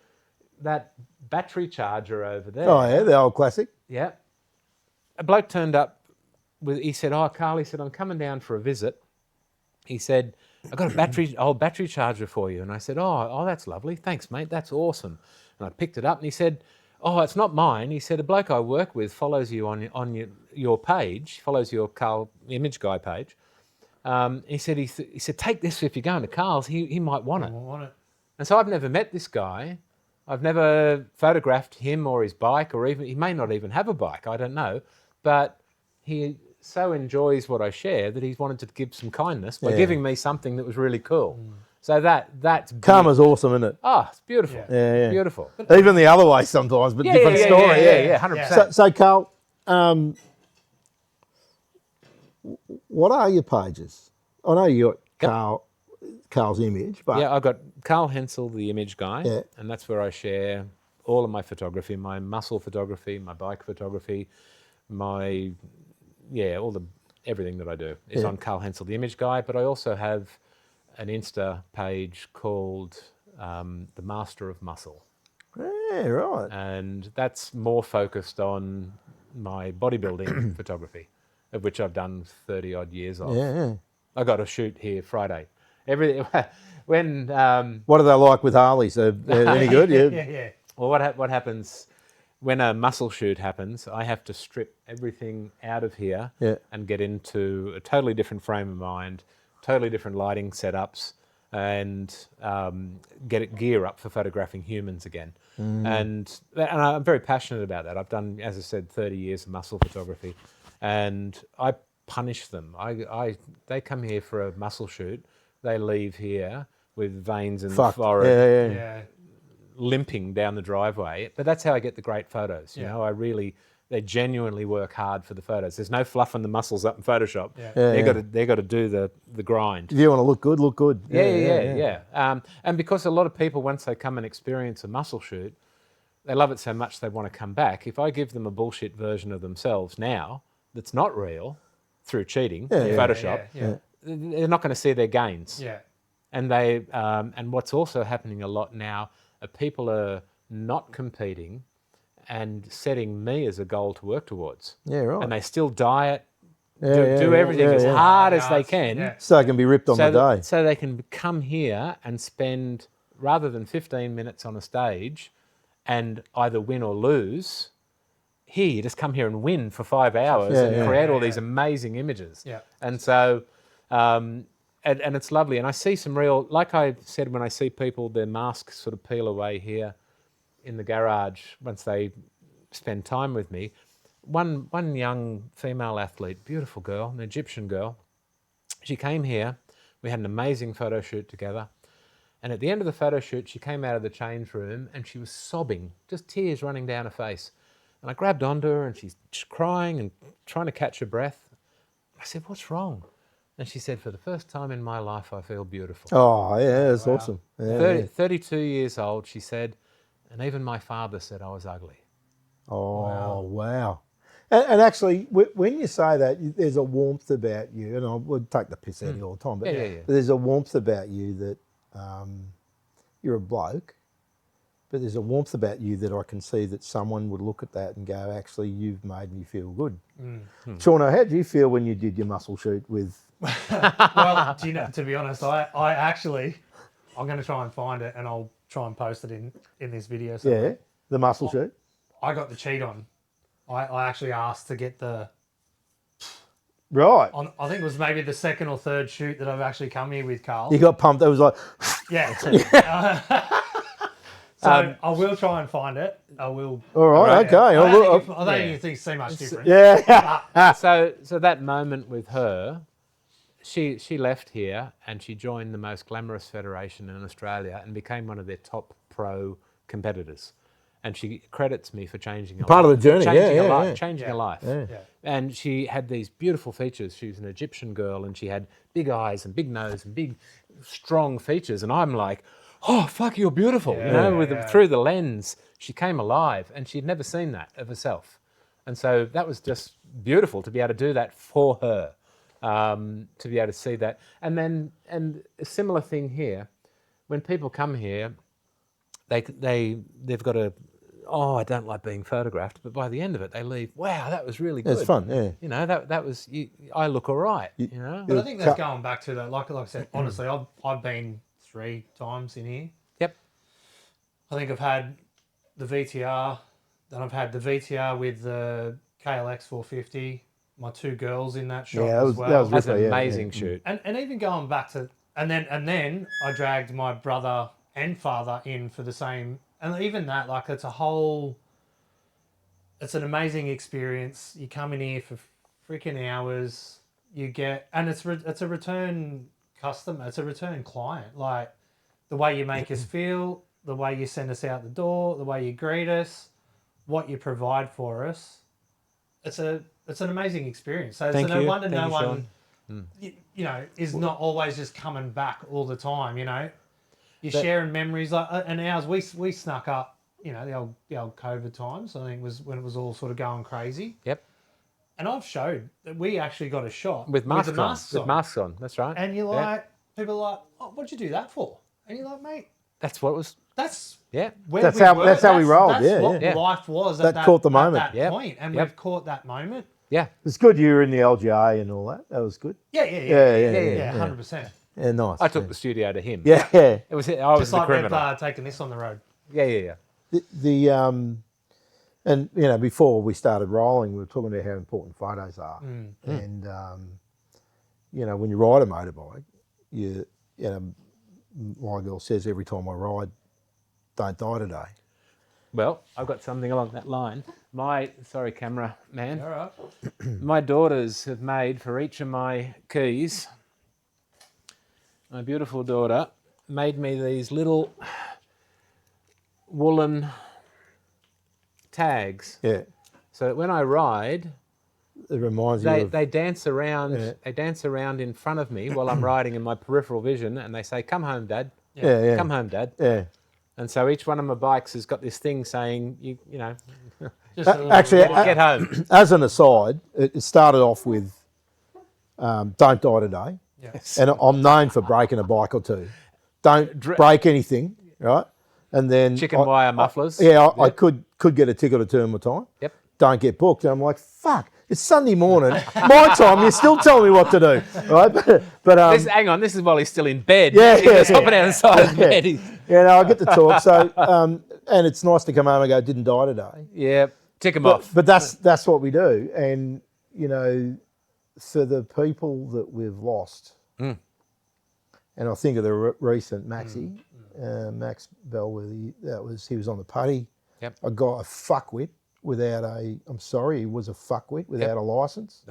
that battery charger over there. Oh yeah, the old classic. Yeah. A bloke turned up he said, oh, Carl, he said, I'm coming down for a visit. He said, I've got a old battery charger for you. And I said, oh, that's lovely. Thanks, mate. That's awesome. And I picked it up and he said, oh, it's not mine. He said, a bloke I work with follows you on your page, follows your Carl Image Guy page. He said, take this if you're going to Carl's. He might want it. And so I've never met this guy. I've never photographed him or his bike, or even, he may not even have a bike. I don't know. But he so enjoys what I share that he's wanted to give some kindness by giving me something that was really cool. So that's karma's awesome, isn't it? Oh, it's beautiful. Yeah. Beautiful. Even the other way sometimes, but different story. Yeah, 100%. So Carl, what are your pages? I know you got Carl's Image, but I've got Carl Hensel, the Image Guy, and that's where I share all of my photography, my muscle photography, my bike photography, everything that I do is on Carl Hensel, the Image Guy. But I also have an Insta page called The Master of Muscle. Yeah, right. And that's more focused on my bodybuilding photography, of which I've done 30 odd years of. Yeah. I got a shoot here Friday. When what are they like with Harleys? Any good? Yeah. Well, what happens when a muscle shoot happens? I have to strip everything out of here and get into a totally different frame of mind, totally different lighting setups, and gear up for photographing humans again. And I'm very passionate about that. I've done, as I said, 30 years of muscle photography, and I punish them. They come here for a muscle shoot. They leave here with veins in the forehead, limping down the driveway. But that's how I get the great photos. You know, they genuinely work hard for the photos. There's no fluffing the muscles up in Photoshop. They got to do the grind. If you want to look good, look good. Yeah. And because a lot of people, once they come and experience a muscle shoot, they love it so much they want to come back. If I give them a bullshit version of themselves now that's not real through cheating in Photoshop, they're not going to see their gains. Yeah. And and what's also happening a lot now, people are not competing and setting me as a goal to work towards. Yeah, right. And they still diet, do everything as hard as they can. So they can be ripped on the day. So they can come here and spend, rather than 15 minutes on a stage and either win or lose, here, you just come here and win for 5 hours and create all these amazing images. Yeah. And so, and it's lovely. And I see some real, like I said, when I see people, their masks sort of peel away here in the garage once they spend time with me. One young female athlete, beautiful girl, an Egyptian girl, she came here. We had an amazing photo shoot together. And at the end of the photo shoot, she came out of the change room and she was sobbing, just tears running down her face. And I grabbed onto her and she's crying and trying to catch her breath. I said, "What's wrong?" And she said, "For the first time in my life, I feel beautiful." Oh, yeah, that's awesome. Yeah, 32 years old, she said, and even my father said I was ugly. Oh, wow. And actually, when you say that, there's a warmth about you, and I would take the piss out of you all the time, but there's a warmth about you that you're a bloke, but there's a warmth about you that I can see that someone would look at that and go, actually, you've made me feel good. Shauna, how did you feel when you did your muscle shoot with... Well, do you know, to be honest, I actually, I'm going to try and find it and I'll try and post it in this video. Yeah, the muscle shoot. I got the cheat on. I actually asked to get the... Right. I think it was maybe the second or third shoot that I've actually come here with Carl. You got pumped. It was like... Yeah. So I will try and find it. I will. All right, okay. I don't think you see much difference. Yeah. So that moment with her, she left here and she joined the most glamorous federation in Australia and became one of their top pro competitors. And she credits me for changing her life. Part of the journey, changing her life. Yeah. And she had these beautiful features. She was an Egyptian girl and she had big eyes and big nose and big, strong features. And I'm like, "Oh, fuck, you're beautiful." Through the lens, she came alive and she'd never seen that of herself. And so that was just beautiful to be able to do that for her, to be able to see that. And a similar thing here, when people come here, they've got I don't like being photographed, but by the end of it, they leave, "Wow, that was really good." It's fun, yeah. You know, that was, I look all right, you know. But I think that's going back to that, like I said, honestly, I've been 3 times in here. Yep. I think I've had the VTR, then I've had the VTR with the KLX 450, my 2 girls in that shot as well. That was an amazing shoot. And even going back to, and then I dragged my brother and father in for the same, and even that, like, it's an amazing experience. You come in here for freaking hours, you get, and it's a return customer, it's a return client. Like, the way you make us feel, the way you send us out the door, the way you greet us, what you provide for us, it's an amazing experience. So no wonder no one, you know, is not always just coming back all the time. You know, you're sharing memories. Like, and ours, we snuck up. You know, the old COVID times. I think was when it was all sort of going crazy. Yep. And I've showed that we actually got a shot with masks on. With masks on. That's right. And you're like, people are like, "Oh, what'd you do that for?" And you're like, "Mate, that's what it was." That's where that's how we rolled. That's what life was. That caught the moment. At that point, and we've caught that moment. Yeah, it's good. You were in the LGA and all that. That was good. Yeah, 100%. Yeah, nice. I took the studio to him. Yeah. It was. I was just the like criminal. we've taken this on the road. Yeah. The and you know, before we started rolling, we were talking about how important photos are, and you know, when you ride a motorbike, you know, my girl says every time I ride, "Don't die today." Well, I've got something along that line. Sorry, camera man. All right. My daughters have made for each of my keys. My beautiful daughter made me these little woolen tags. Yeah. So that when I ride, it reminds you of... They dance around. Yeah. They dance around in front of me while I'm riding in my peripheral vision, and they say, "Come home, Dad." Yeah. Come home, Dad. Yeah. And so each one of my bikes has got this thing saying, you know, actually, get home. As an aside, it started off with "Don't die today," and I'm known for breaking a bike or two. Don't break anything, right? And then chicken wire mufflers. I could get a ticket or two in my time. Yep. Don't get booked. And I'm like, fuck, it's Sunday morning, my time, you're still telling me what to do. Right? But hang on, this is while he's still in bed. Yeah, He's hopping outside of bed. Yeah, no, I get to talk. So, and it's nice to come home and go, didn't die today. Yeah, tick him off. But that's what we do. And, you know, for the people that we've lost, and I think of the recent Maxie, Max Bellworthy, he was on the putty. Yep. A guy, a fuckwit without he was a fuckwit without a license.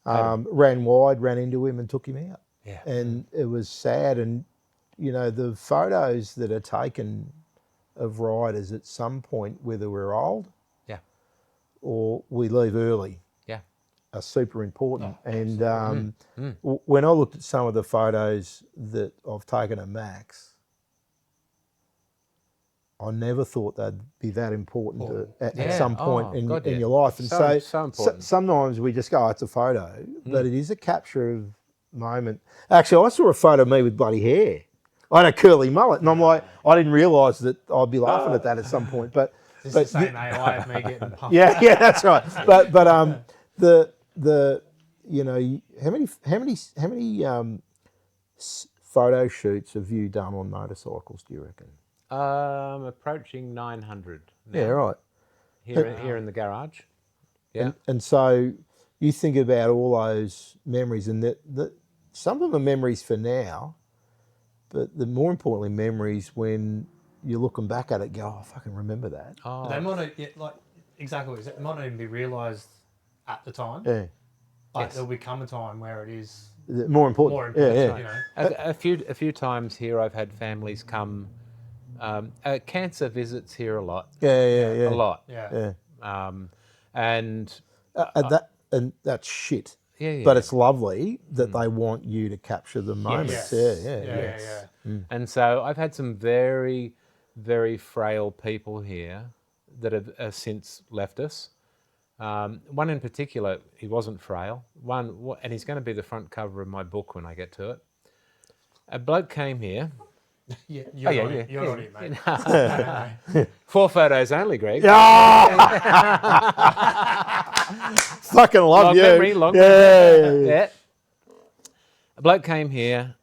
Ran wide, ran into him and took him out. Yeah. And it was sad. And, you know, the photos that are taken of riders at some point, whether we're old or we leave early, are super important. And when I looked at some of the photos that I've taken of Max, I never thought they'd be that important at some point in your life. And so sometimes we just go, oh, it's a photo, but it is a capture of moment. Actually, I saw a photo of me with bloody hair. I had a curly mullet, and I'm like, I didn't realise that I'd be laughing at that at some point. But it's the same AI of me getting pumped. Yeah, that's right. But the you know, how many photo shoots have you done on motorcycles, do you reckon? Approaching 900 now. Yeah, right. Here in the garage. Yeah. And so you think about all those memories, and that some of them are memories for now, but the more importantly, memories when you're looking back at it, go, oh, I fucking remember that. Oh. They might not, exactly. It might not even be realised at the time. Yeah. But there'll become a time where it is more important. Yeah. You know? A few times here, I've had families come. Cancer visits here a lot. Yeah. A lot. Yeah. And that's shit. Yeah. But it's lovely that they want you to capture the moments. Yeah. And so I've had some very, very frail people here that have since left us. One in particular, he wasn't frail. And he's going to be the front cover of my book when I get to it. A bloke came here. You're not it, mate. No. 4 photos only, Greg. Fucking love you. Long memory. Yeah. A bloke came here,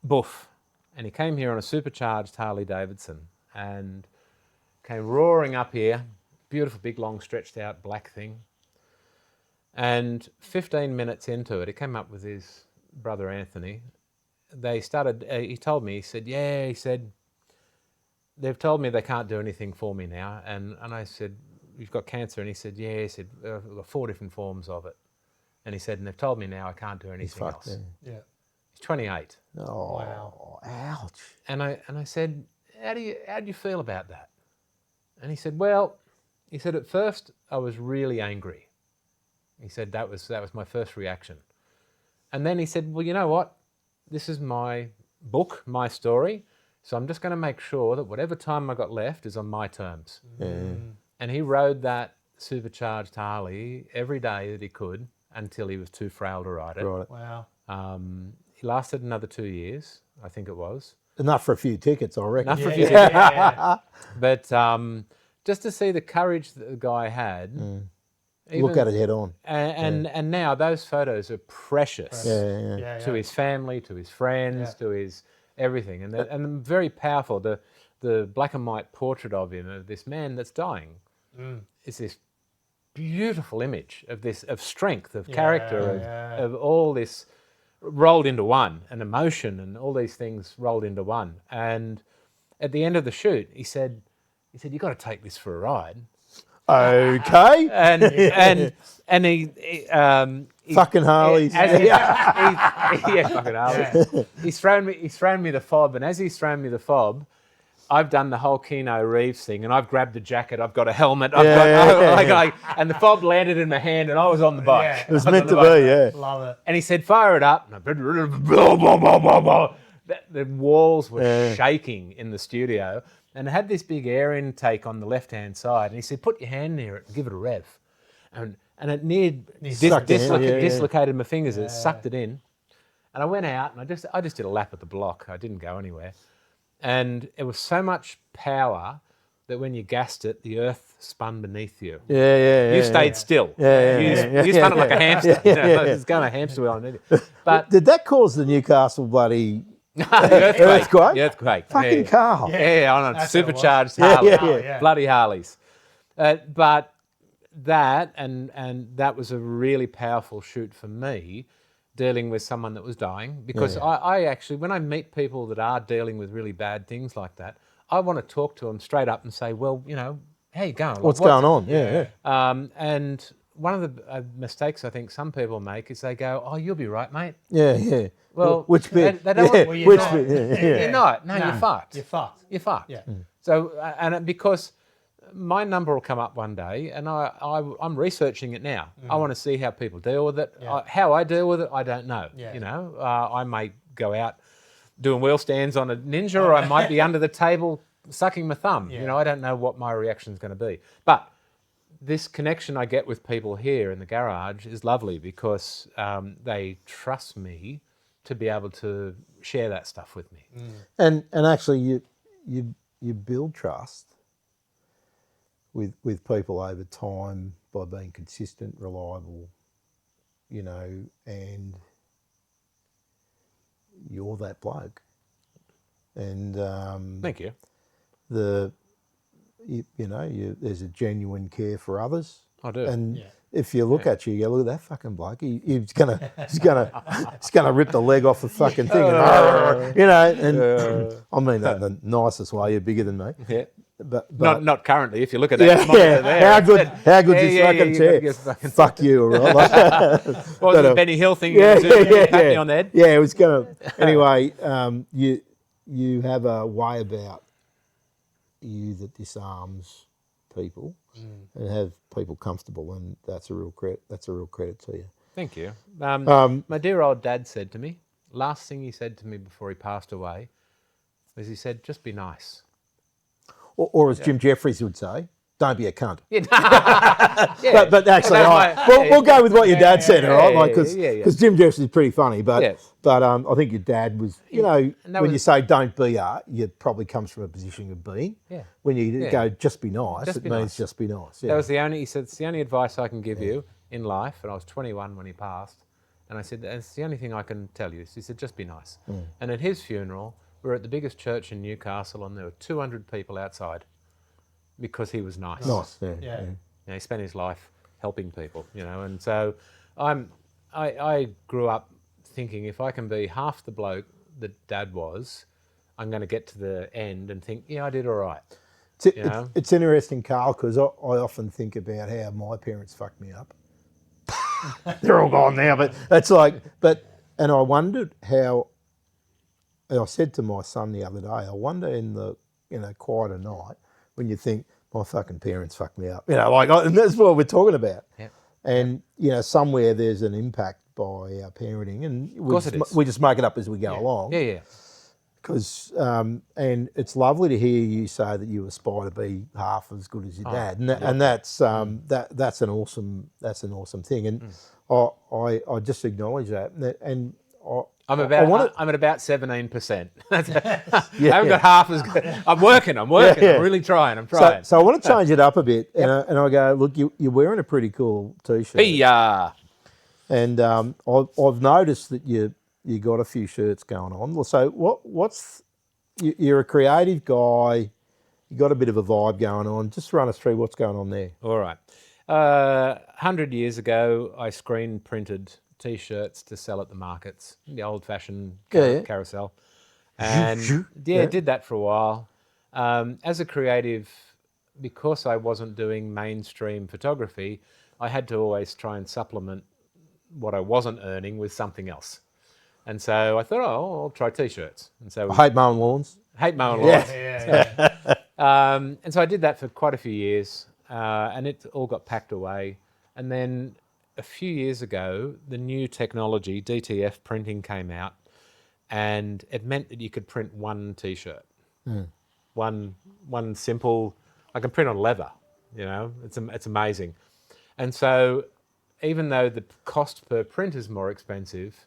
boof, and he came here on a supercharged Harley Davidson and came roaring up here, beautiful big long stretched out black thing. And 15 minutes into it, he came up with his brother Anthony. They started, he told me, he said, they've told me they can't do anything for me now. And I said, you've got cancer? And he said, yeah. He said, we've got 4 different forms of it. And he said, and they've told me now I can't do anything else. Yeah. He's 28. Oh, wow. Ouch. And I said, how do you feel about that? And he said, well, at first I was really angry. He said, that was my first reaction. And then he said, well, you know what? This is my book, my story, so I'm just going to make sure that whatever time I got left is on my terms. And he rode that supercharged Harley every day that he could until he was too frail to ride it. Right. Wow. He lasted another 2 years, I think it was. Enough for a few tickets, I reckon. Enough for a few tickets. Yeah. But just to see the courage that the guy had. Look at it head on. And now those photos are precious to his family, to his friends, to his everything. And they're very powerful. The black and white portrait of him, of this man that's dying, is this beautiful image of strength, of character, of all this rolled into one, and emotion and all these things rolled into one. And at the end of the shoot, he said, you've got to take this for a ride. Okay. And he fucking Harleys. Fucking Harleys. He's thrown me the fob, and as he's thrown me the fob, I've done the whole Keanu Reeves thing, and I've grabbed the jacket, I've got a helmet, and the fob landed in my hand, and I was on the bike. Yeah. It was meant to be, Love it. And he said, fire it up. And the walls were shaking in the studio. And it had this big air intake on the left-hand side. And he said, put your hand near it and give it a rev. And it dislocated my fingers. It sucked it in. And I went out and I just did a lap at the block. I didn't go anywhere. And it was so much power that when you gassed it, the earth spun beneath you. You stayed still. You spun it like a hamster. Like it's going a hamster wheel underneath you. But did that cause the Newcastle bloody earthquake? The earthquake. Fucking Carl. On a supercharged Harley. Bloody Harleys. But that and that was a really powerful shoot for me, dealing with someone that was dying, because I actually, when I meet people that are dealing with really bad things like that, I want to talk to them straight up and say, well, how you going? What's going on? And one of the mistakes I think some people make is they go, oh, you'll be right, mate. Yeah. Well, which bit? They don't want, which bit? You're not. No, you're fucked. You're fucked. You're fucked. Yeah. So, because my number will come up one day, and I'm researching it now. I want to see how people deal with it. How I deal with it, I don't know. I may go out doing wheel stands on a Ninja, or I might be under the table sucking my thumb. I don't know what my reaction is going to be. But this connection I get with people here in the garage is lovely, because they trust me to be able to share that stuff with me. And actually, you build trust with people over time by being consistent, reliable, and you're that bloke. And thank you. There's a genuine care for others. I do. And if you look at you go, look at that fucking bloke. He's gonna rip the leg off the fucking thing. And I mean that in the nicest way. You're bigger than me. Yeah. But not currently. If you look at that monitor there, how good this fucking chair? Fuck you, all right? What was the Benny Hill thing? Pat me on the head. Yeah, it was gonna. Anyway, you have a way about you that disarms people and have people comfortable, and that's a real credit. That's a real credit to you. Thank you. My dear old dad said to me, last thing he said to me before he passed away was, he said, just be nice. Or as Jim Jeffries would say, don't be a cunt. Yeah. But actually, we'll go with what your dad said, all right? Because Jim Jeffries is pretty funny, but I think your dad was, when you say don't be it probably comes from a position of being. Yeah. When you go just be nice, it means just be nice. Yeah. That was he said, it's the only advice I can give you in life. And I was 21 when he passed. And I said, that's the only thing I can tell you. He said, just be nice. And at his funeral, we were at the biggest church in Newcastle, and there were 200 people outside because he was nice. Nice, He spent his life helping people, and so I grew up thinking, if I can be half the bloke that Dad was, I'm going to get to the end and think, I did all right. It's interesting, Carl, because I often think about how my parents fucked me up. They're all gone now, but it's like, and I wondered how. And I said to my son the other day, I wonder in the quiet of night when you think my fucking parents fucked me up, and that's what we're talking about. Yep. And somewhere there's an impact by our parenting, and we just make it up as we go along. Yeah. Because and it's lovely to hear you say that you aspire to be half as good as your dad, and that's an awesome thing, and I just acknowledge that, and. I'm at about 17%. I haven't got half as good. I'm working. I'm really trying. I'm trying. So I want to change it up a bit, and I go, look, you're wearing a pretty cool t-shirt. Yeah. And I've noticed that you got a few shirts going on. So what's you're a creative guy. You got a bit of a vibe going on. Just run us through what's going on there. All right. 100 years ago, I screen printed T-shirts to sell at the markets, the old-fashioned carousel, and did that for a while. As a creative, because I wasn't doing mainstream photography, I had to always try and supplement what I wasn't earning with something else. And so I thought, I'll try T-shirts. And so I hate mowing lawns. Hate mowing lawns. And so I did that for quite a few years, and it all got packed away. And then a few years ago, the new technology, DTF printing, came out, and it meant that you could print one T-shirt, one simple. I can print on leather, it's amazing. And so, even though the cost per print is more expensive,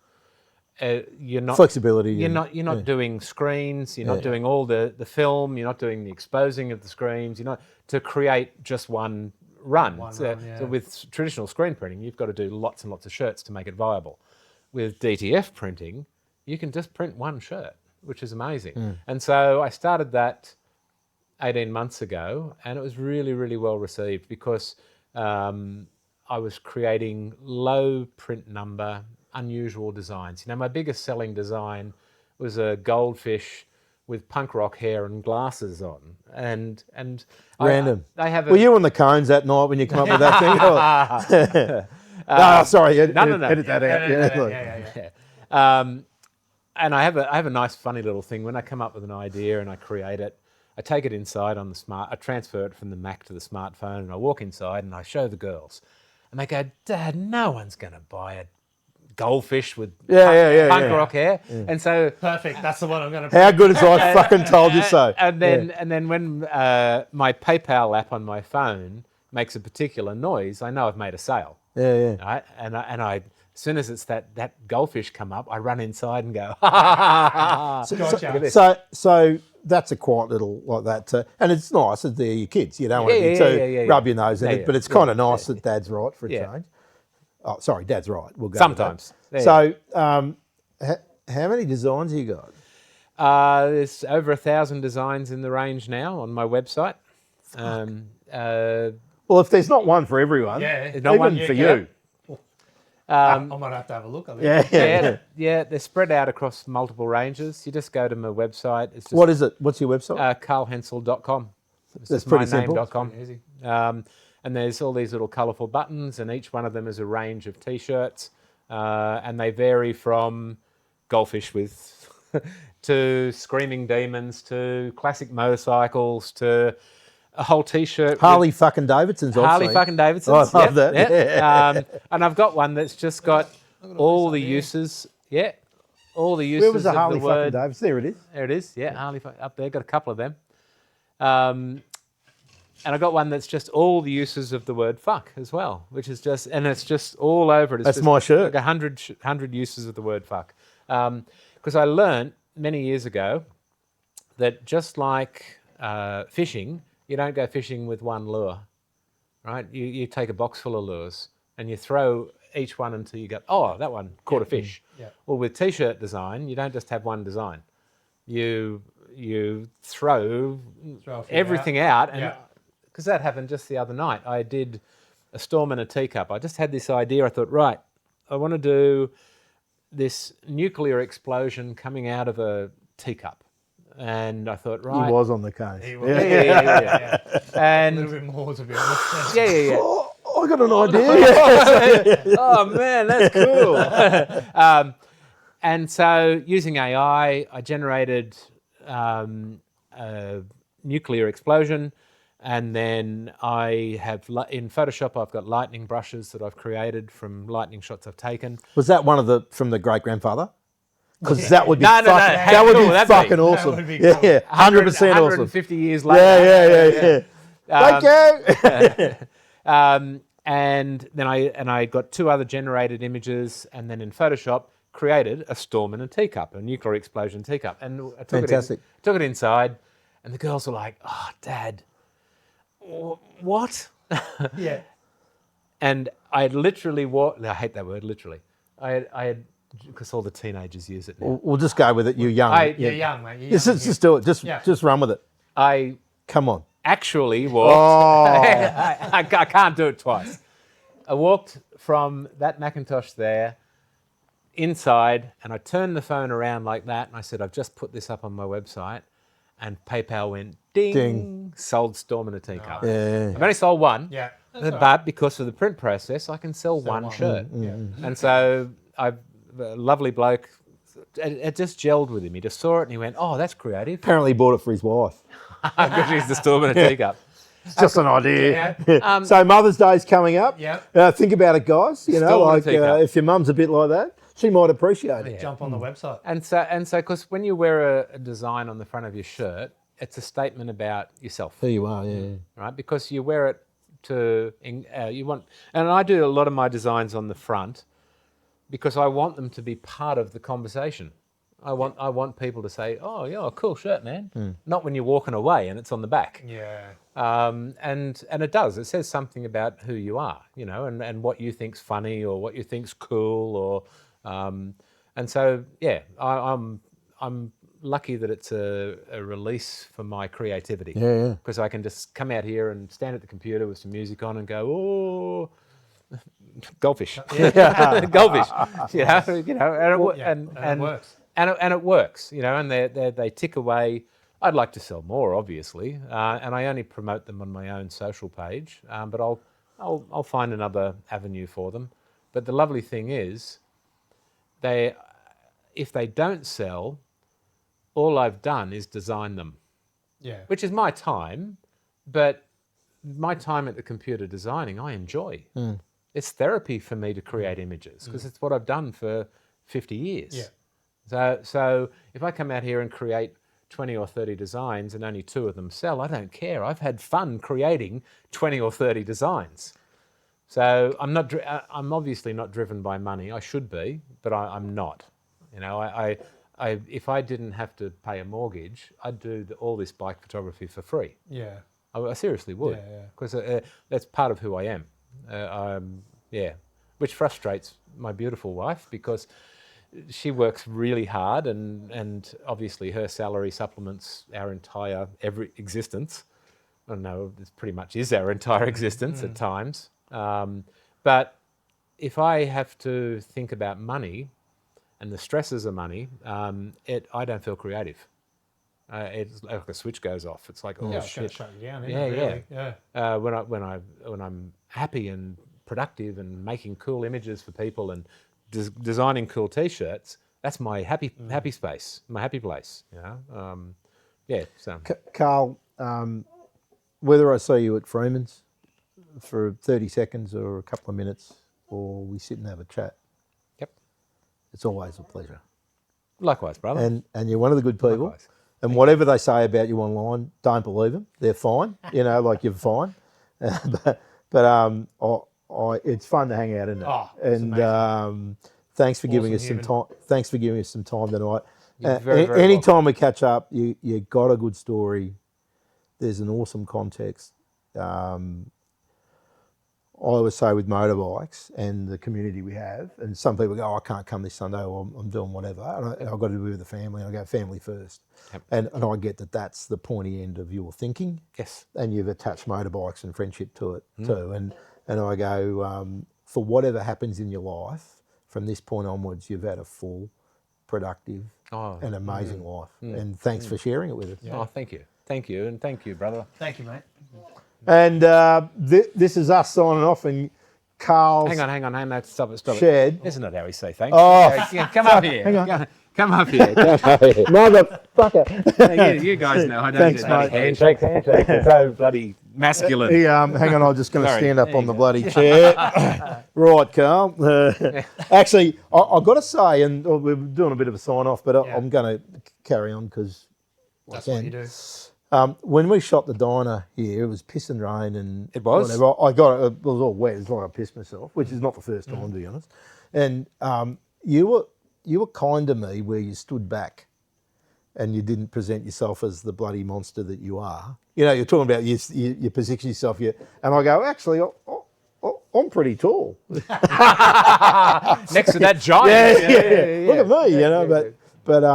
you're not flexibility. You're not doing screens. You're not doing all the film. You're not doing the exposing of the screens. You're not to create just one run. So with traditional screen printing, you've got to do lots and lots of shirts to make it viable. With DTF printing, you can just print one shirt, which is amazing. And so I started that 18 months ago, and it was really, really well received because I was creating low print number, unusual designs. You know, my biggest selling design was a goldfish with punk rock hair and glasses on, and random. I have. Were you on the cones that night when you come up with that thing? No, sorry, edit that out. And I have a nice, funny little thing. When I come up with an idea and I create it, I take it inside on I transfer it from the Mac to the smartphone, and I walk inside and I show the girls, and they go, "Dad, no one's going to buy a goldfish with punk rock hair." And so perfect. That's the one I'm going to. How good as I fucking told you so. And then when my PayPal app on my phone makes a particular noise, I know I've made a sale. Right? And I as soon as it's that goldfish come up, I run inside and go, So that's a quiet little like that, and it's nice that they're your kids. You don't want to rub your nose in it, but it's kind of nice that Dad's right for a change. Oh, sorry, Dad's right. We'll go sometimes. So, how many designs have you got? There's over 1,000 designs in the range now on my website. Well, if there's not one for everyone, even for you. I might have to have a look. They're spread out across multiple ranges. You just go to my website. It's just, what is it? What's your website? carlhensel.com. That's pretty simple. Name.com. Easy. And there's all these little colourful buttons, and each one of them is a range of T-shirts, and they vary from goldfish with to screaming demons to classic motorcycles to a whole T-shirt. Harley fucking Davidson's. Harley fucking Davidson's. I love that. And I've got one that's just got all the uses. Yeah, all the uses. Where was the of Harley the word. fucking Davidson? There it is. There it is. Yeah, Harley up there. Got a couple of them. And I got one that's just all the uses of the word fuck as well, which is just, and it's just all over it. It's that's just my shirt. Like 100 uses of the word fuck. Because I learnt many years ago that just like fishing, you don't go fishing with one lure, right? You take a box full of lures and you throw each one until you go, oh, that one caught a fish. Yeah. Well, with T-shirt design, you don't just have one design. You throw everything out and because that happened just the other night. I did a storm in a teacup. I just had this idea. I thought, right, I want to do this nuclear explosion coming out of a teacup. And I thought, right. He was on the case. He was. Yeah. And a little bit more, to be honest. Yeah. Oh, I got an idea. Oh, man, that's cool. And so using AI, I generated a nuclear explosion. And then I have, in Photoshop, I've got lightning brushes that I've created from lightning shots I've taken. Was that one of from the great grandfather? Because that would be that would be fucking awesome. That would be cool. Yeah, 100% awesome. 150 years later. Thank you. And then I got two other generated images, and then in Photoshop created a storm in a teacup, a nuclear explosion teacup, and I took it inside, and the girls were like, "Oh, Dad, what?" Yeah. And I had literally I hate that word, literally. I had because all the teenagers use it now. We'll just go with it. You're young. You're young, mate. You're young, just do it. Just run with it. Come on. Actually walked. I can't do it twice. I walked from that Macintosh there inside, and I turned the phone around like that, and I said, "I've just put this up on my website," and PayPal went ding. Sold Storm in a Teacup. Yeah. I've only sold one. Yeah. But because of the print process, I can sell one shirt. And so a lovely bloke, it just gelled with him. He just saw it and he went, "Oh, that's creative." Apparently he bought it for his wife. Because she's the Storm in a Teacup. It's just an idea. Yeah. So Mother's Day's coming up. Yeah. Think about it, guys. You know, like if your mum's a bit like that, she might appreciate it. Jump on the website. And so, because when you wear a design on the front of your shirt, it's a statement about yourself. Who you are, yeah. Right, because you wear it to you want, and I do a lot of my designs on the front because I want them to be part of the conversation. I want people to say, "Oh, yeah, cool shirt, man." Not when you're walking away and it's on the back. Yeah. And it does. It says something about who you are, you know, and what you think's funny or what you think's cool, or and so yeah, I'm lucky that it's a release for my creativity. Yeah. Because I can just come out here and stand at the computer with some music on and go, oh. Goldfish, goldfish, and it works. And it works, you know, and they tick away. I'd like to sell more, obviously, and I only promote them on my own social page. But I'll find another avenue for them. But the lovely thing is, if they don't sell, all I've done is design them. Yeah. Which is my time, but my time at the computer designing, I enjoy. It's therapy for me to create images because it's what I've done for 50 years. Yeah. So if I come out here and create 20 or 30 designs and only 2 of them sell, I don't care. I've had fun creating 20 or 30 designs. So I'm obviously not driven by money. I should be, but I'm not. You know, if I didn't have to pay a mortgage, I'd do all this bike photography for free. Yeah. I seriously would, because that's part of who I am. Which frustrates my beautiful wife because she works really hard and obviously her salary supplements our entire existence. I don't know, it pretty much is our entire existence at times. But if I have to think about money and the stresses of money, I don't feel creative. It's like a switch goes off. It's like, oh shit! Shut you down, really? When I'm happy and productive and making cool images for people and designing cool T-shirts, that's my happy space, my happy place. You know, So, Carl, whether I see you at Freeman's for 30 seconds or a couple of minutes, or we sit and have a chat, it's always a pleasure. Likewise, brother. And you're one of the good people. Likewise. And whatever they say about you online, don't believe them. They're fine, you know, like you're fine. But it's fun to hang out, isn't it? Oh, and thanks for giving us some time. Thanks for giving us some time tonight. Very Anytime we catch up, you got a good story. There's an awesome context. I always say with motorbikes and the community we have, and some people go, oh, I can't come this Sunday, or I'm doing whatever. And I've got to be with the family, and I go family first. Yep. And I get that that's the pointy end of your thinking. Yes. And you've attached motorbikes and friendship to it too. And I go, for whatever happens in your life, from this point onwards, you've had a full, productive and amazing life. And thanks for sharing it with us. Yeah. Oh, thank you. Thank you. And thank you, brother. Thank you, mate. And this is us signing off, and Carl's... Hang on. Stop it. Shed. Isn't that how we say thanks? Oh, come up here. Hang on. Come up here. Motherfucker. You guys know I don't Thanks, do mate. handshakes. They're so bloody masculine. Hang on, I'm just going to stand up on the bloody chair. Right, Carl. Actually, I've got to say, and we're doing a bit of a sign-off, but I'm going to carry on because that's what you do. When we shot the diner here, it was piss and rain and it was. Whatever. It was all wet. It's like I pissed myself, which is not the first time, to be honest. And you were kind to me where you stood back and you didn't present yourself as the bloody monster that you are. You know, you're talking about you position yourself. And I go, actually, I'm pretty tall. Next to that giant. Yeah. Look at me, you know. But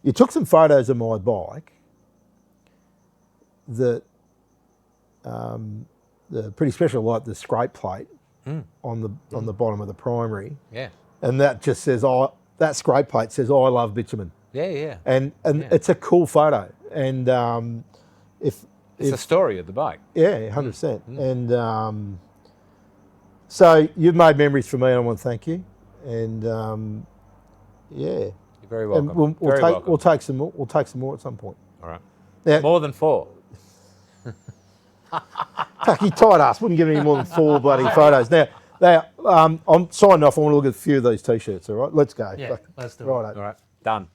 you took some photos of my bike that the pretty special, like the scrape plate on the bottom of the primary. Yeah. And that just says, that scrape plate says, I love bitumen. Yeah. And it's a cool photo. And it's a story of the bike. Yeah, 100%. And so you've made memories for me, and I want to thank you. And You're very welcome. And we'll take some more. We'll take some more at some point. All right. Now, more than 4. Fuck, you tight ass. Wouldn't give me more than 4 bloody photos. Now, I'm signing off. I want to look at a few of these T-shirts. All right, let's go. Yeah, let's do it. Right. All right, done.